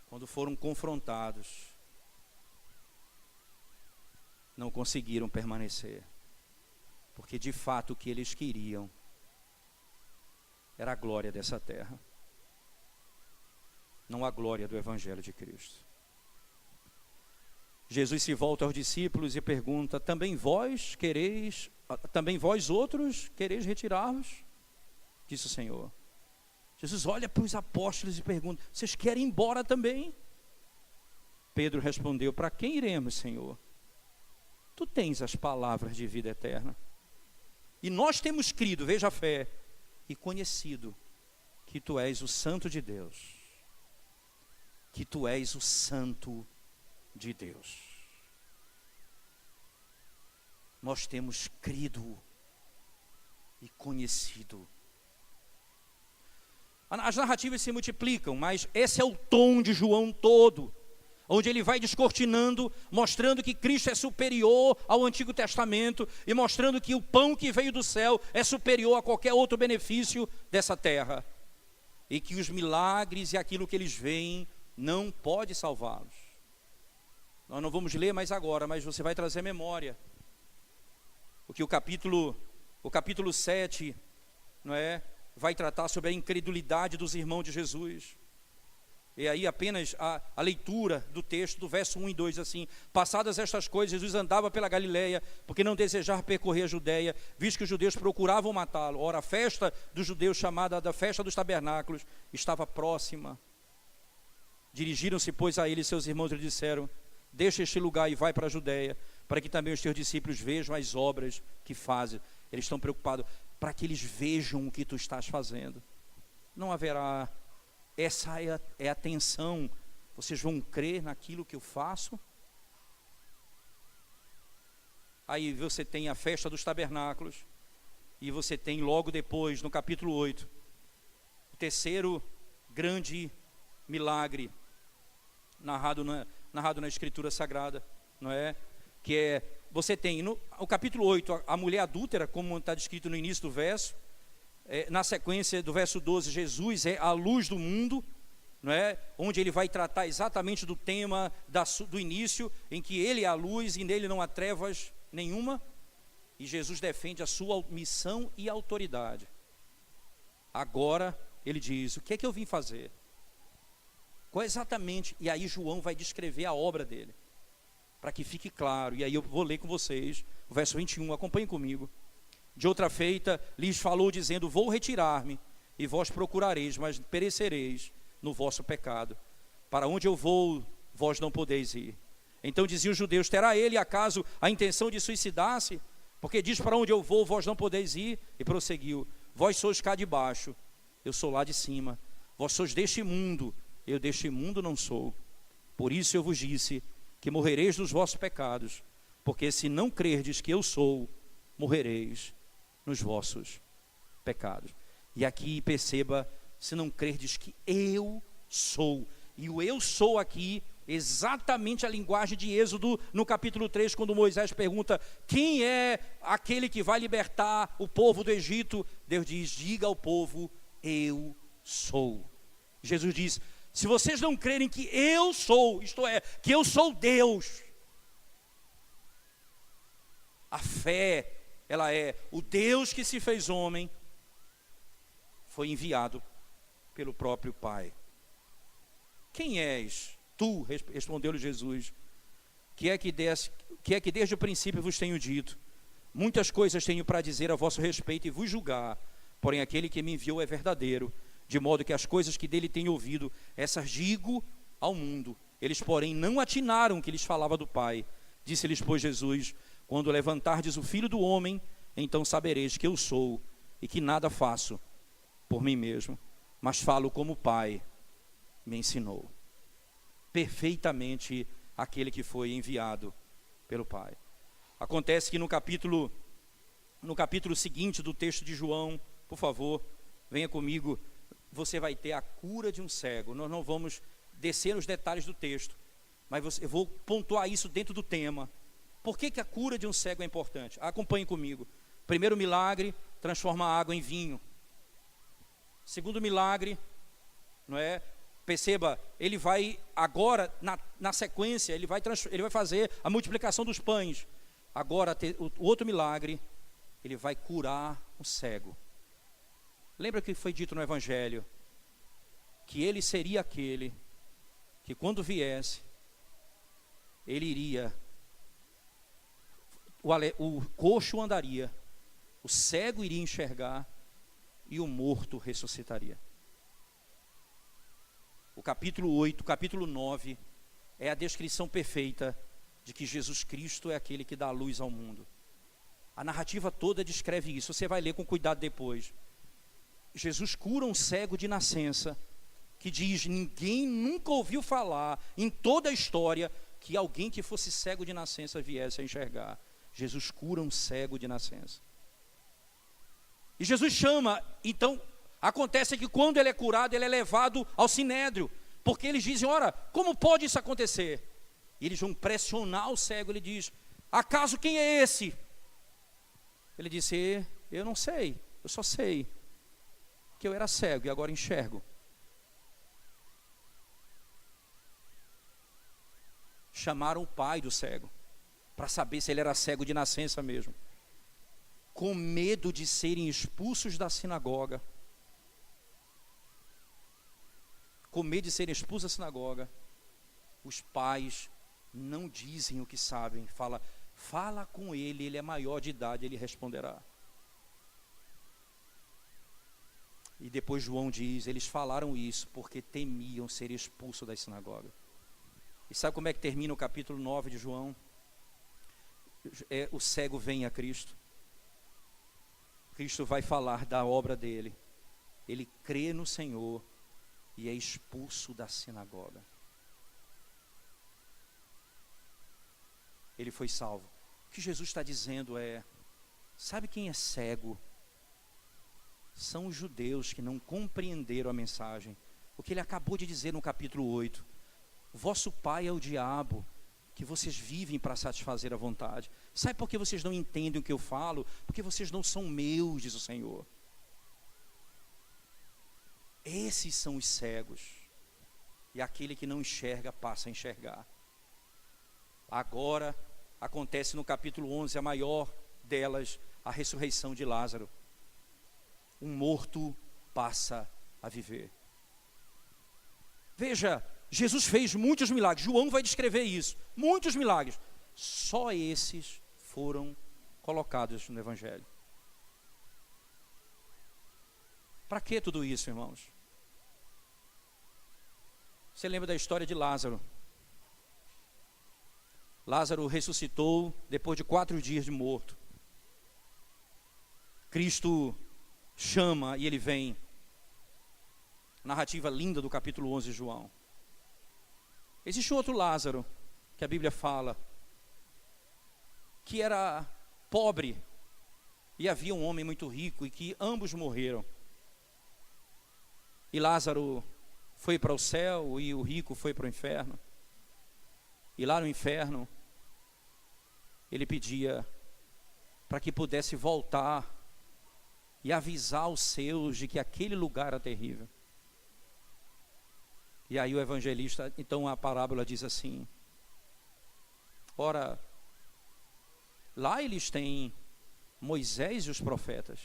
Quando foram confrontados, não conseguiram permanecer, porque de fato o que eles queriam era a glória dessa terra, não a glória do Evangelho de Cristo. Jesus se volta aos discípulos e pergunta: também vós outros quereis retirar-vos? Disse o Senhor. Jesus olha para os apóstolos e pergunta: vocês querem ir embora também? Pedro respondeu: para quem iremos, Senhor? Tu tens as palavras de vida eterna. E nós temos crido, veja a fé, e conhecido que tu és o Santo de Deus. Que tu és o Santo de Deus. Nós temos crido e conhecido. As narrativas se multiplicam, mas esse é o tom de João todo, onde ele vai descortinando, mostrando que Cristo é superior ao Antigo Testamento e mostrando que o pão que veio do céu é superior a qualquer outro benefício dessa terra. E que os milagres e aquilo que eles veem não pode salvá-los. Nós não vamos ler mais agora, mas você vai trazer memória. Porque o capítulo 7, não é, vai tratar sobre a incredulidade dos irmãos de Jesus. E aí apenas a leitura do texto, do verso 1 e 2, assim: passadas estas coisas, Jesus andava pela Galileia, porque não desejava percorrer a Judéia, visto que os judeus procuravam matá-lo. Ora, a festa dos judeus, chamada da festa dos tabernáculos, estava próxima. Dirigiram-se, pois, a ele e seus irmãos e lhe disseram: deixa este lugar e vai para a Judéia, para que também os teus discípulos vejam as obras que fazes. Eles estão preocupados para que eles vejam o que tu estás fazendo. Não haverá... Essa é a tensão. Vocês vão crer naquilo que eu faço? Aí você tem a festa dos tabernáculos, e você tem logo depois, no capítulo 8, o terceiro grande milagre narrado na Escritura Sagrada, não é? Que é, você tem no capítulo 8 a mulher adúltera, como está descrito no início do verso. Na sequência do verso 12, Jesus é a luz do mundo, não é? Onde ele vai tratar exatamente do tema do início, em que ele é a luz e nele não há trevas nenhuma, e Jesus defende a sua missão e autoridade. Agora ele diz: o que é que eu vim fazer? Qual exatamente? E aí João vai descrever a obra dele, para que fique claro. E aí eu vou ler com vocês o verso 21, acompanhem comigo. De outra feita, lhes falou dizendo: vou retirar-me, e vós procurareis, mas perecereis no vosso pecado. Para onde eu vou, vós não podeis ir. Então diziam os judeus: terá ele acaso a intenção de suicidar-se? Porque diz: para onde eu vou, vós não podeis ir. E prosseguiu: vós sois cá de baixo, eu sou lá de cima. Vós sois deste mundo, eu deste mundo não sou. Por isso eu vos disse que morrereis dos vossos pecados, porque se não crerdes que eu sou, morrereis nos vossos pecados. E aqui perceba: se não crerdes que eu sou. E o eu sou aqui, exatamente a linguagem de Êxodo, no capítulo 3, quando Moisés pergunta: quem é aquele que vai libertar o povo do Egito? Deus diz: diga ao povo, eu sou. Jesus diz: se vocês não crerem que eu sou, isto é, que eu sou Deus, a fé, ela é o Deus que se fez homem, foi enviado pelo próprio Pai. Quem és tu? Respondeu-lhe Jesus. Que é que desde o princípio vos tenho dito? Muitas coisas tenho para dizer a vosso respeito e vos julgar, porém aquele que me enviou é verdadeiro, de modo que as coisas que dele tenho ouvido, essas digo ao mundo. Eles, porém, não atinaram que lhes falava do Pai. Disse-lhes, pois, Jesus: quando levantardes o Filho do Homem, então sabereis que eu sou, e que nada faço por mim mesmo, mas falo como o Pai me ensinou. Perfeitamente aquele que foi enviado pelo Pai. Acontece que no capítulo seguinte do texto de João, por favor, venha comigo, você vai ter a cura de um cego. Nós não vamos descer nos detalhes do texto, mas eu vou pontuar isso dentro do tema. Por que a cura de um cego é importante? Acompanhe comigo. Primeiro milagre, transforma a água em vinho. Segundo milagre, não é? Perceba, ele vai agora, na sequência, ele vai fazer a multiplicação dos pães. Agora, o outro milagre, ele vai curar o cego. Lembra que foi dito no Evangelho? Que ele seria aquele que, quando viesse, ele iria, o coxo andaria, o cego iria enxergar e o morto ressuscitaria. O capítulo 8, o capítulo 9 é a descrição perfeita de que Jesus Cristo é aquele que dá a luz ao mundo. A narrativa toda descreve isso, você vai ler com cuidado depois. Jesus cura um cego de nascença, que diz: ninguém nunca ouviu falar em toda a história que alguém que fosse cego de nascença viesse a enxergar. Jesus cura um cego de nascença. E Jesus chama, então, Acontece que quando ele é curado, ele é levado ao sinédrio, porque eles dizem, ora, como pode isso acontecer? E eles vão pressionar o cego, ele diz, acaso quem é esse? Ele disse, eu não sei, eu só sei que eu era cego e agora enxergo. Chamaram o pai do cego, para saber se ele era cego de nascença mesmo. Com medo de serem expulsos da sinagoga, os pais não dizem o que sabem, fala com ele, ele é maior de idade, ele responderá. E depois João diz, eles falaram isso porque temiam ser expulsos da sinagoga. E sabe como é que termina o capítulo 9 de João? O cego vem a Cristo. Cristo vai falar da obra dele. Ele crê no Senhor e é expulso da sinagoga. Ele foi salvo. O que Jesus está dizendo é, sabe quem é cego? São os judeus que não compreenderam a mensagem. O que ele acabou de dizer no capítulo 8. Vosso pai é o diabo, que vocês vivem para satisfazer a vontade. Sabe por que vocês não entendem o que eu falo? Porque vocês não são meus, diz o Senhor. Esses são os cegos. E aquele que não enxerga passa a enxergar. Agora acontece no capítulo 11, a maior delas, a ressurreição de Lázaro. Um morto passa a viver. Veja, Jesus fez muitos milagres, João vai descrever isso, muitos milagres, só esses foram colocados no Evangelho. Para que tudo isso, irmãos? Você lembra da história de Lázaro? Lázaro ressuscitou depois de 4 dias de morto. Cristo chama e ele vem. Narrativa linda do capítulo 11 de João. Existe outro Lázaro, que a Bíblia fala, que era pobre, e havia um homem muito rico, e que ambos morreram. E Lázaro foi para o céu, e o rico foi para o inferno. E lá no inferno, ele pedia para que pudesse voltar e avisar os seus de que aquele lugar era terrível. E aí o evangelista, então a parábola diz assim, ora, lá eles têm Moisés e os profetas,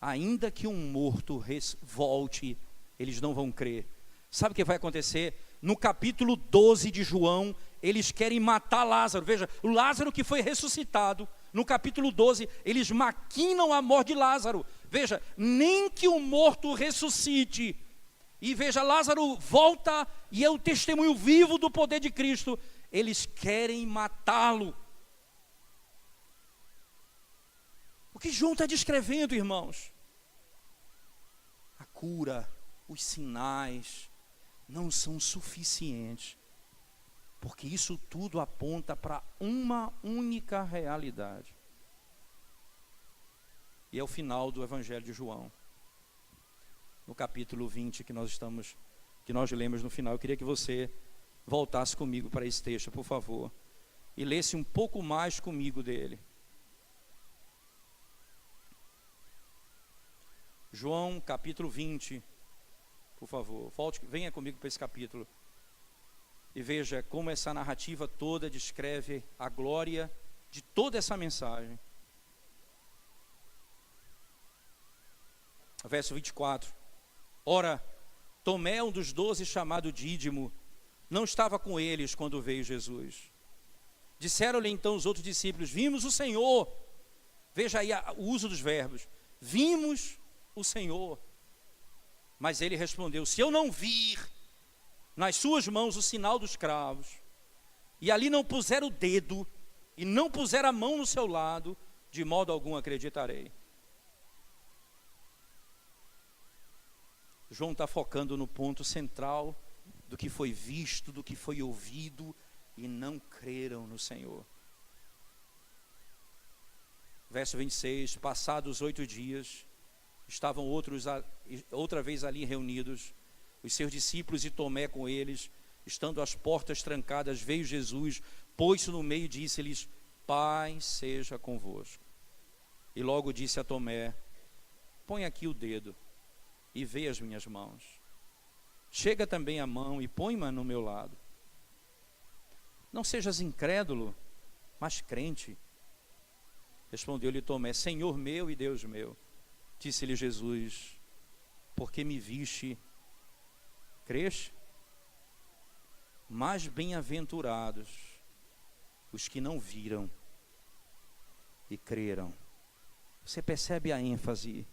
ainda que um morto volte, eles não vão crer. Sabe o que vai acontecer? No capítulo 12 de João, eles querem matar Lázaro. Veja, o Lázaro que foi ressuscitado, no capítulo 12, eles maquinam a morte de Lázaro. Veja, nem que o morto ressuscite. E veja, Lázaro volta e é o testemunho vivo do poder de Cristo. Eles querem matá-lo. O que João está descrevendo, irmãos? A cura, os sinais não são suficientes, porque isso tudo aponta para uma única realidade. E é o final do Evangelho de João. No capítulo 20 que nós lemos no final. Eu queria que você voltasse comigo para esse texto, por favor, e lesse um pouco mais comigo dele. João capítulo 20, por favor, venha comigo para esse capítulo e veja como essa narrativa toda descreve a glória de toda essa mensagem. Verso 24. Ora, Tomé, um dos 12, chamado Dídimo, não estava com eles quando veio Jesus. Disseram-lhe então os outros discípulos, vimos o Senhor. Veja aí o uso dos verbos. Vimos o Senhor. Mas ele respondeu, se eu não vir nas suas mãos o sinal dos cravos, e ali não puser o dedo, e não puser a mão no seu lado, de modo algum acreditarei. João está focando no ponto central do que foi visto, do que foi ouvido, e não creram no Senhor. Verso 26, passados 8 dias, estavam outra vez ali reunidos, os seus discípulos e Tomé com eles. Estando as portas trancadas, veio Jesus, pôs-se no meio e disse-lhes: paz seja convosco. E logo disse a Tomé: põe aqui o dedo e vê as minhas mãos. Chega também a mão e põe-ma no meu lado. Não sejas incrédulo, mas crente. Respondeu-lhe Tomé: Senhor meu e Deus meu. Disse-lhe Jesus: porque me viste, creste? Mais bem-aventurados os que não viram e creram. Você percebe a ênfase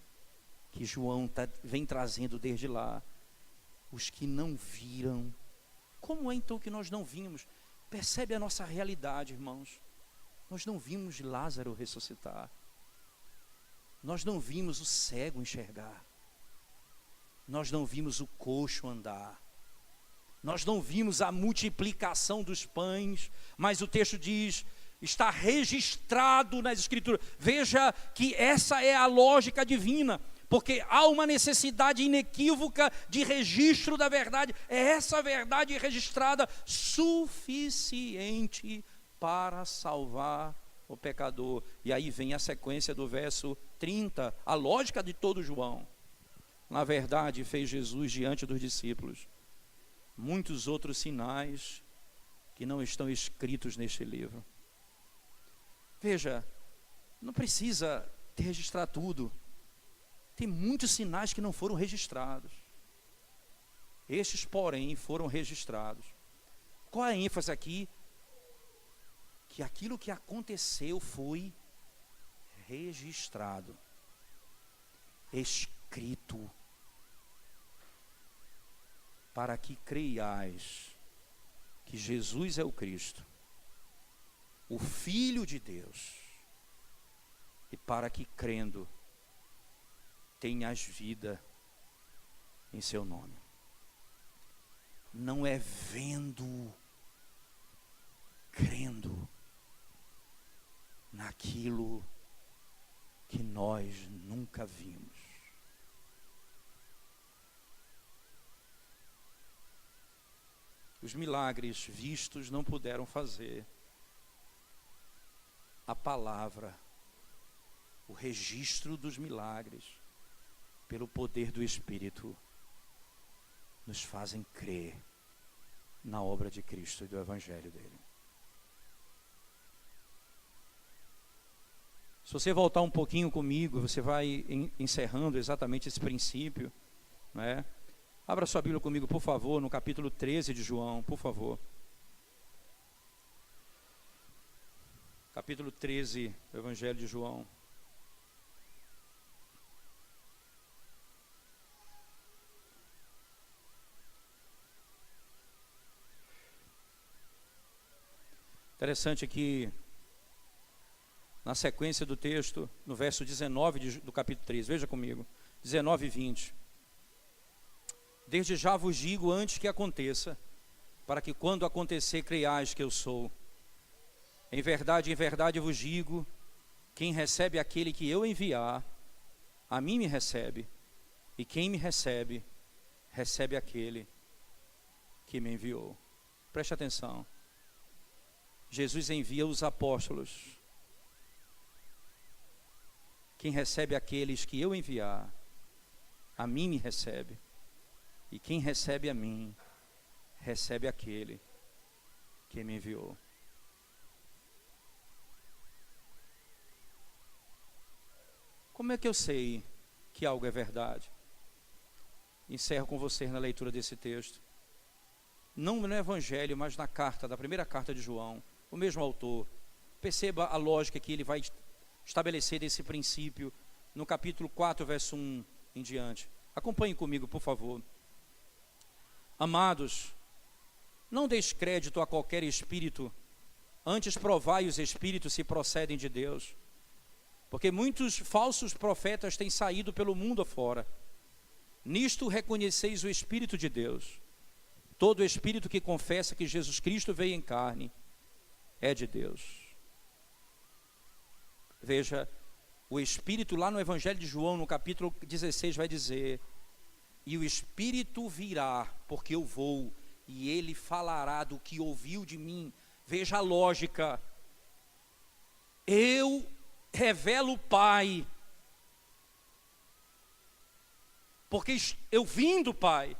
que João vem trazendo desde lá? Os que não viram. Como é então que nós não vimos? Percebe a nossa realidade, irmãos. Nós não vimos Lázaro ressuscitar. Nós não vimos o cego enxergar. Nós não vimos o coxo andar. Nós não vimos a multiplicação dos pães, mas o texto diz, está registrado nas Escrituras. Veja que essa é a lógica divina, porque há uma necessidade inequívoca de registro da verdade. É essa verdade registrada suficiente para salvar o pecador. E aí vem a sequência do verso 30, a lógica de todo João. Na verdade, fez Jesus diante dos discípulos muitos outros sinais que não estão escritos neste livro. Veja, não precisa registrar tudo. Tem muitos sinais que não foram registrados. Estes, porém, foram registrados. Qual é a ênfase aqui? Que aquilo que aconteceu foi registrado, escrito, para que creiais que Jesus é o Cristo, o Filho de Deus, e para que crendo tenhas vida em seu nome. Não é vendo, crendo naquilo que nós nunca vimos. Os milagres vistos não puderam fazer. A palavra, o registro dos milagres, pelo poder do Espírito, nos fazem crer na obra de Cristo e do Evangelho dele. Se você voltar um pouquinho comigo, você vai encerrando exatamente esse princípio, não é? Abra sua Bíblia comigo, por favor, no capítulo 13 de João, por favor. Capítulo 13 do Evangelho de João. Interessante aqui, na sequência do texto, no verso 19 do capítulo 13, veja comigo, 19 e 20. Desde já vos digo antes que aconteça, para que quando acontecer creiais que eu sou. Em verdade vos digo, quem recebe aquele que eu enviar, a mim me recebe, e quem me recebe, recebe aquele que me enviou. Preste atenção. Jesus envia os apóstolos. Quem recebe aqueles que eu enviar, a mim me recebe. E quem recebe a mim, recebe aquele que me enviou. Como é que eu sei que algo é verdade? Encerro com vocês na leitura desse texto. Não no Evangelho, mas na carta, da primeira carta de João, o mesmo autor. Perceba a lógica que ele vai estabelecer desse princípio no capítulo 4, verso 1 em diante. Acompanhe comigo, por favor. Amados, não deis crédito a qualquer espírito, antes provai os espíritos se procedem de Deus, porque muitos falsos profetas têm saído pelo mundo afora. Nisto reconheceis o Espírito de Deus. Todo espírito que confessa que Jesus Cristo veio em carne é de Deus. Veja, O Espírito, lá no Evangelho de João, no capítulo 16, vai dizer: e o Espírito virá, porque eu vou, e ele falará do que ouviu de mim. Veja a lógica. Eu revelo o Pai, porque eu vim do Pai,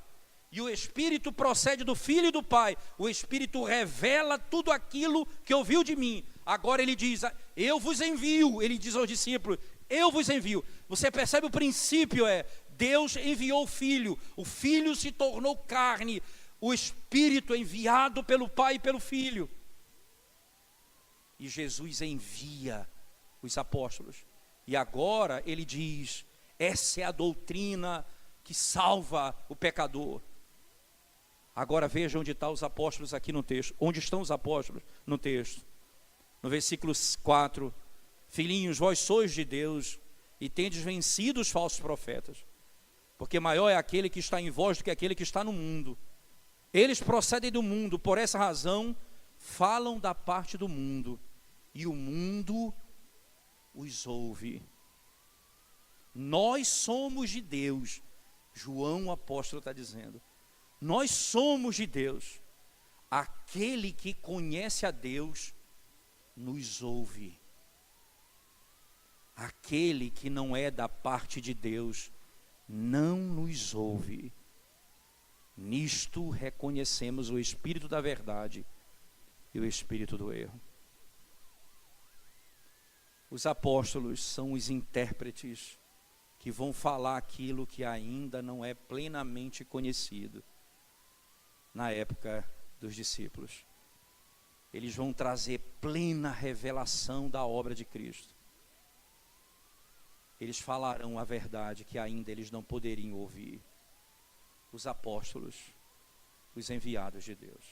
e o Espírito procede do Filho e do Pai. O Espírito revela tudo aquilo que ouviu de mim. Agora ele diz: eu vos envio. Ele diz aos discípulos: eu vos envio. Você percebe o princípio? Deus enviou o Filho se tornou carne, o Espírito é enviado pelo Pai e pelo Filho. E Jesus envia os apóstolos. E agora ele diz: essa é a doutrina que salva o pecador. Agora veja onde estão os apóstolos aqui no texto. Onde estão os apóstolos no texto? No versículo 4. Filhinhos, vós sois de Deus e tendes vencido os falsos profetas, porque maior é aquele que está em vós do que aquele que está no mundo. Eles procedem do mundo, por essa razão falam da parte do mundo, e o mundo os ouve. Nós somos de Deus. João, o apóstolo, está dizendo: nós somos de Deus. Aquele que conhece a Deus nos ouve. Aquele que não é da parte de Deus não nos ouve. Nisto reconhecemos o espírito da verdade e o espírito do erro. Os apóstolos são os intérpretes que vão falar aquilo que ainda não é plenamente conhecido na época dos discípulos. Eles vão trazer plena revelação da obra de Cristo. Eles falarão a verdade que ainda eles não poderiam ouvir. Os apóstolos, os enviados de Deus.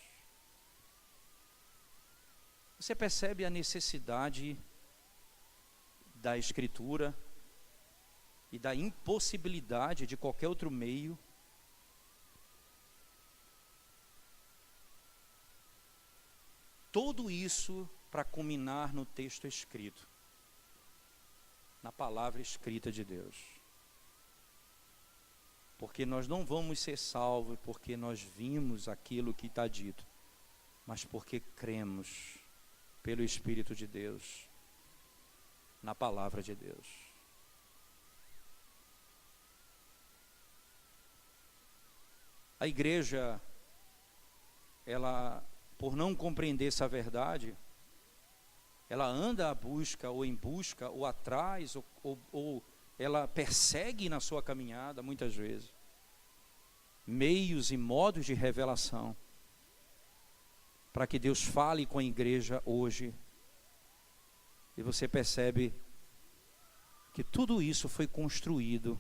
Você percebe a necessidade da Escritura e da impossibilidade de qualquer outro meio? Tudo isso para culminar no texto escrito, na palavra escrita de Deus. Porque nós não vamos ser salvos porque nós vimos aquilo que está dito, mas porque cremos pelo Espírito de Deus, na palavra de Deus. A igreja, ela, por não compreender essa verdade, ela anda à busca, ou em busca, ou atrás, ou ela persegue na sua caminhada, muitas vezes, meios e modos de revelação, para que Deus fale com a igreja hoje. E você percebe que tudo isso foi construído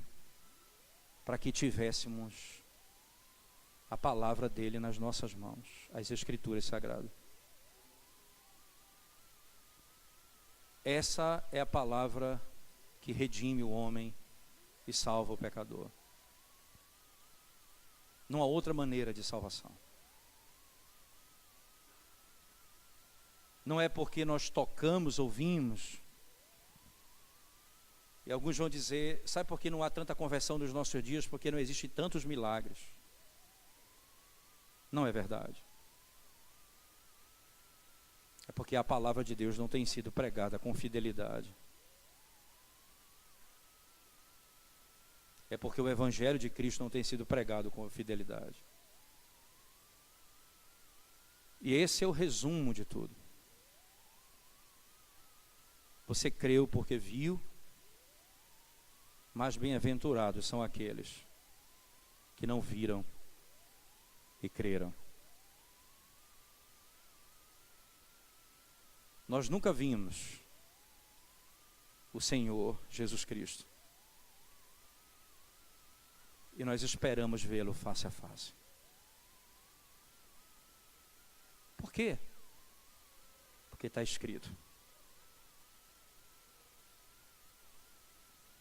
para que tivéssemos a palavra dele nas nossas mãos, as Escrituras Sagradas. Essa é a palavra que redime o homem e salva o pecador. Não há outra maneira de salvação. Não é porque nós tocamos, ouvimos. E alguns vão dizer: sabe por que não há tanta conversão nos nossos dias? Porque não existem tantos milagres. Não é verdade. É porque a palavra de Deus não tem sido pregada com fidelidade. É porque o Evangelho de Cristo não tem sido pregado com fidelidade. E esse é o resumo de tudo. Você creu porque viu, mas bem-aventurados são aqueles que não viram e creram. Nós nunca vimos o Senhor Jesus Cristo. E nós esperamos vê-lo face a face. Por quê? Porque está escrito.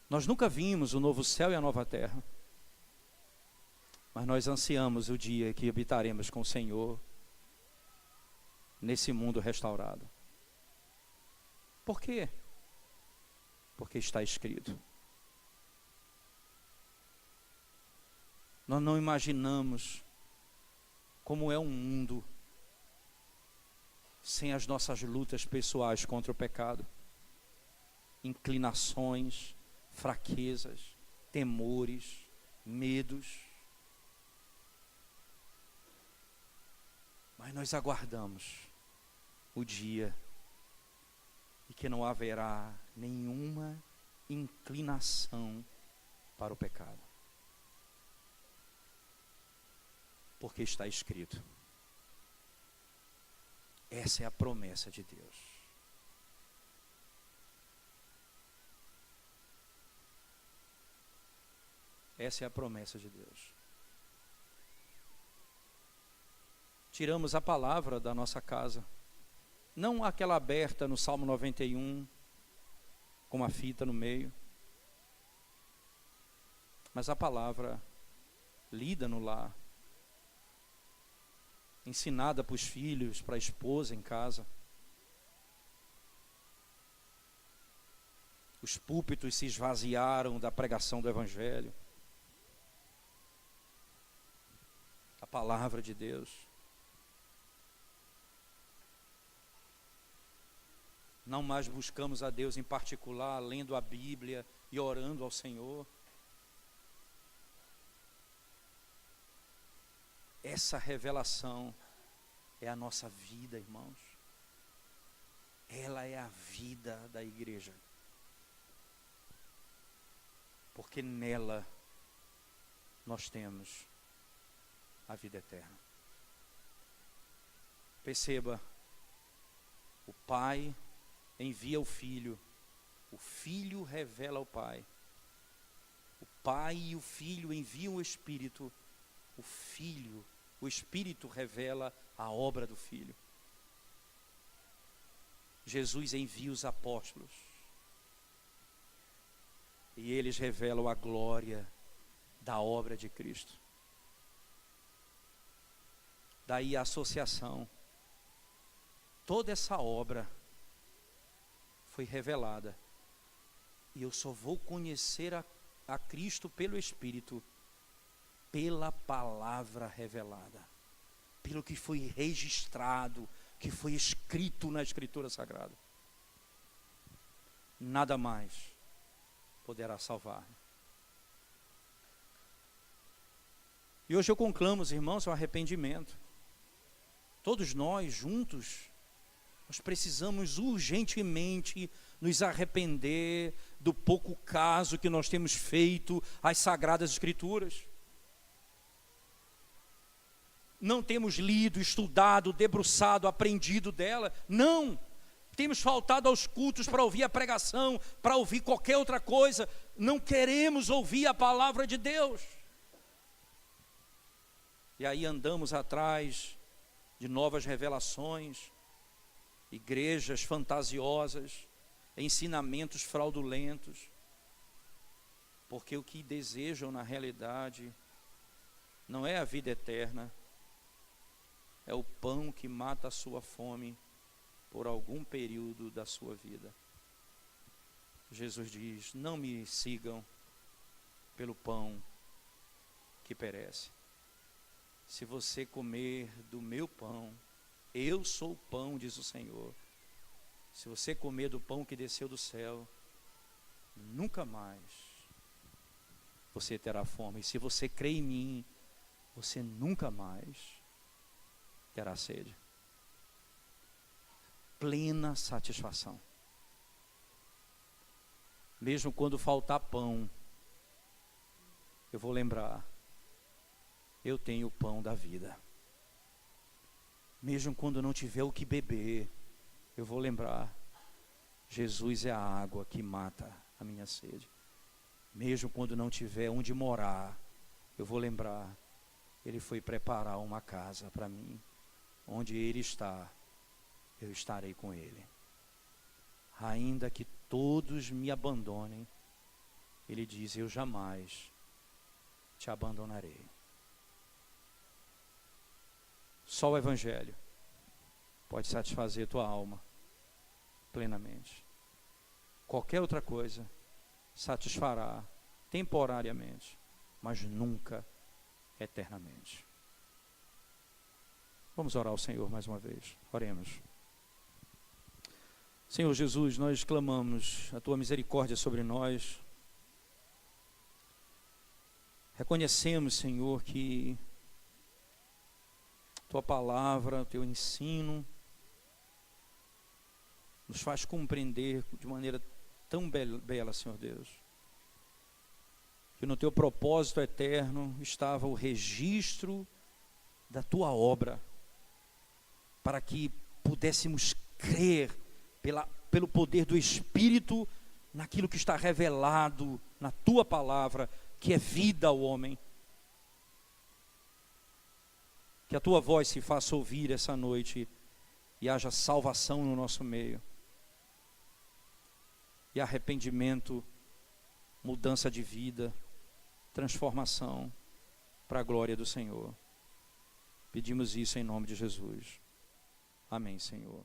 Nós nunca vimos o novo céu e a nova terra, mas nós ansiamos o dia que habitaremos com o Senhor nesse mundo restaurado. Por quê? porque está escrito. Nós não imaginamos como é um mundo sem as nossas lutas pessoais contra o pecado, inclinações, fraquezas, temores, medos. Mas nós aguardamos o dia em que não haverá nenhuma inclinação para o pecado. Porque está escrito. Essa é a promessa de Deus. Essa é a promessa de Deus. Tiramos a palavra da nossa casa, não aquela aberta no Salmo 91, com uma fita no meio, mas a palavra lida no lar, ensinada para os filhos, para a esposa em casa. Os púlpitos se esvaziaram da pregação do Evangelho. A palavra de Deus. Não mais buscamos a Deus em particular, lendo a Bíblia e orando ao Senhor. Essa revelação é a nossa vida, irmãos. Ela é a vida da igreja. Porque nela nós temos a vida eterna. Perceba, o Pai envia o Filho revela o Pai. O Pai e o Filho enviam o Espírito. O Espírito revela a obra do Filho. Jesus envia os apóstolos. E eles revelam a glória da obra de Cristo. Daí a associação. Toda essa obra foi revelada. E eu só vou conhecer a Cristo pelo Espírito, pela palavra revelada, pelo que foi registrado, que foi escrito na Escritura Sagrada. Nada mais poderá salvar. E hoje eu conclamo os irmãos ao arrependimento. Todos nós juntos, nós precisamos urgentemente nos arrepender do pouco caso que nós temos feito às Sagradas Escrituras. Não temos lido, estudado, debruçado, aprendido dela. Não. Temos faltado aos cultos para ouvir a pregação, para ouvir qualquer outra coisa. Não queremos ouvir a palavra de Deus. E aí andamos atrás de novas revelações, igrejas fantasiosas, ensinamentos fraudulentos. Porque o que desejam na realidade não é a vida eterna, é o pão que mata a sua fome por algum período da sua vida. Jesus diz: não me sigam pelo pão que perece. Se você comer do meu pão, eu sou o pão, diz o Senhor. Se você comer do pão que desceu do céu, nunca mais você terá fome. E se você crê em mim, você nunca mais terá sede. Plena satisfação. Mesmo quando faltar pão, eu vou lembrar: eu tenho o pão da vida. Mesmo quando não tiver o que beber, eu vou lembrar: Jesus é a água que mata a minha sede. Mesmo quando não tiver onde morar, eu vou lembrar: Ele foi preparar uma casa para mim. Onde Ele está, eu estarei com Ele. Ainda que todos me abandonem, Ele diz: eu jamais te abandonarei. Só o Evangelho pode satisfazer tua alma plenamente. Qualquer outra coisa satisfará temporariamente, mas nunca eternamente. Vamos orar ao Senhor mais uma vez. Oremos. Senhor Jesus, nós clamamos a Tua misericórdia sobre nós. Reconhecemos, Senhor, que Tua palavra, o Teu ensino nos faz compreender de maneira tão bela, Senhor Deus, que no Teu propósito eterno estava o registro da Tua obra, para que pudéssemos crer pelo poder do Espírito naquilo que está revelado na Tua palavra, que é vida ao homem. Que a Tua voz se faça ouvir essa noite e haja salvação no nosso meio. E arrependimento, mudança de vida, transformação para a glória do Senhor. Pedimos isso em nome de Jesus. Amém, Senhor.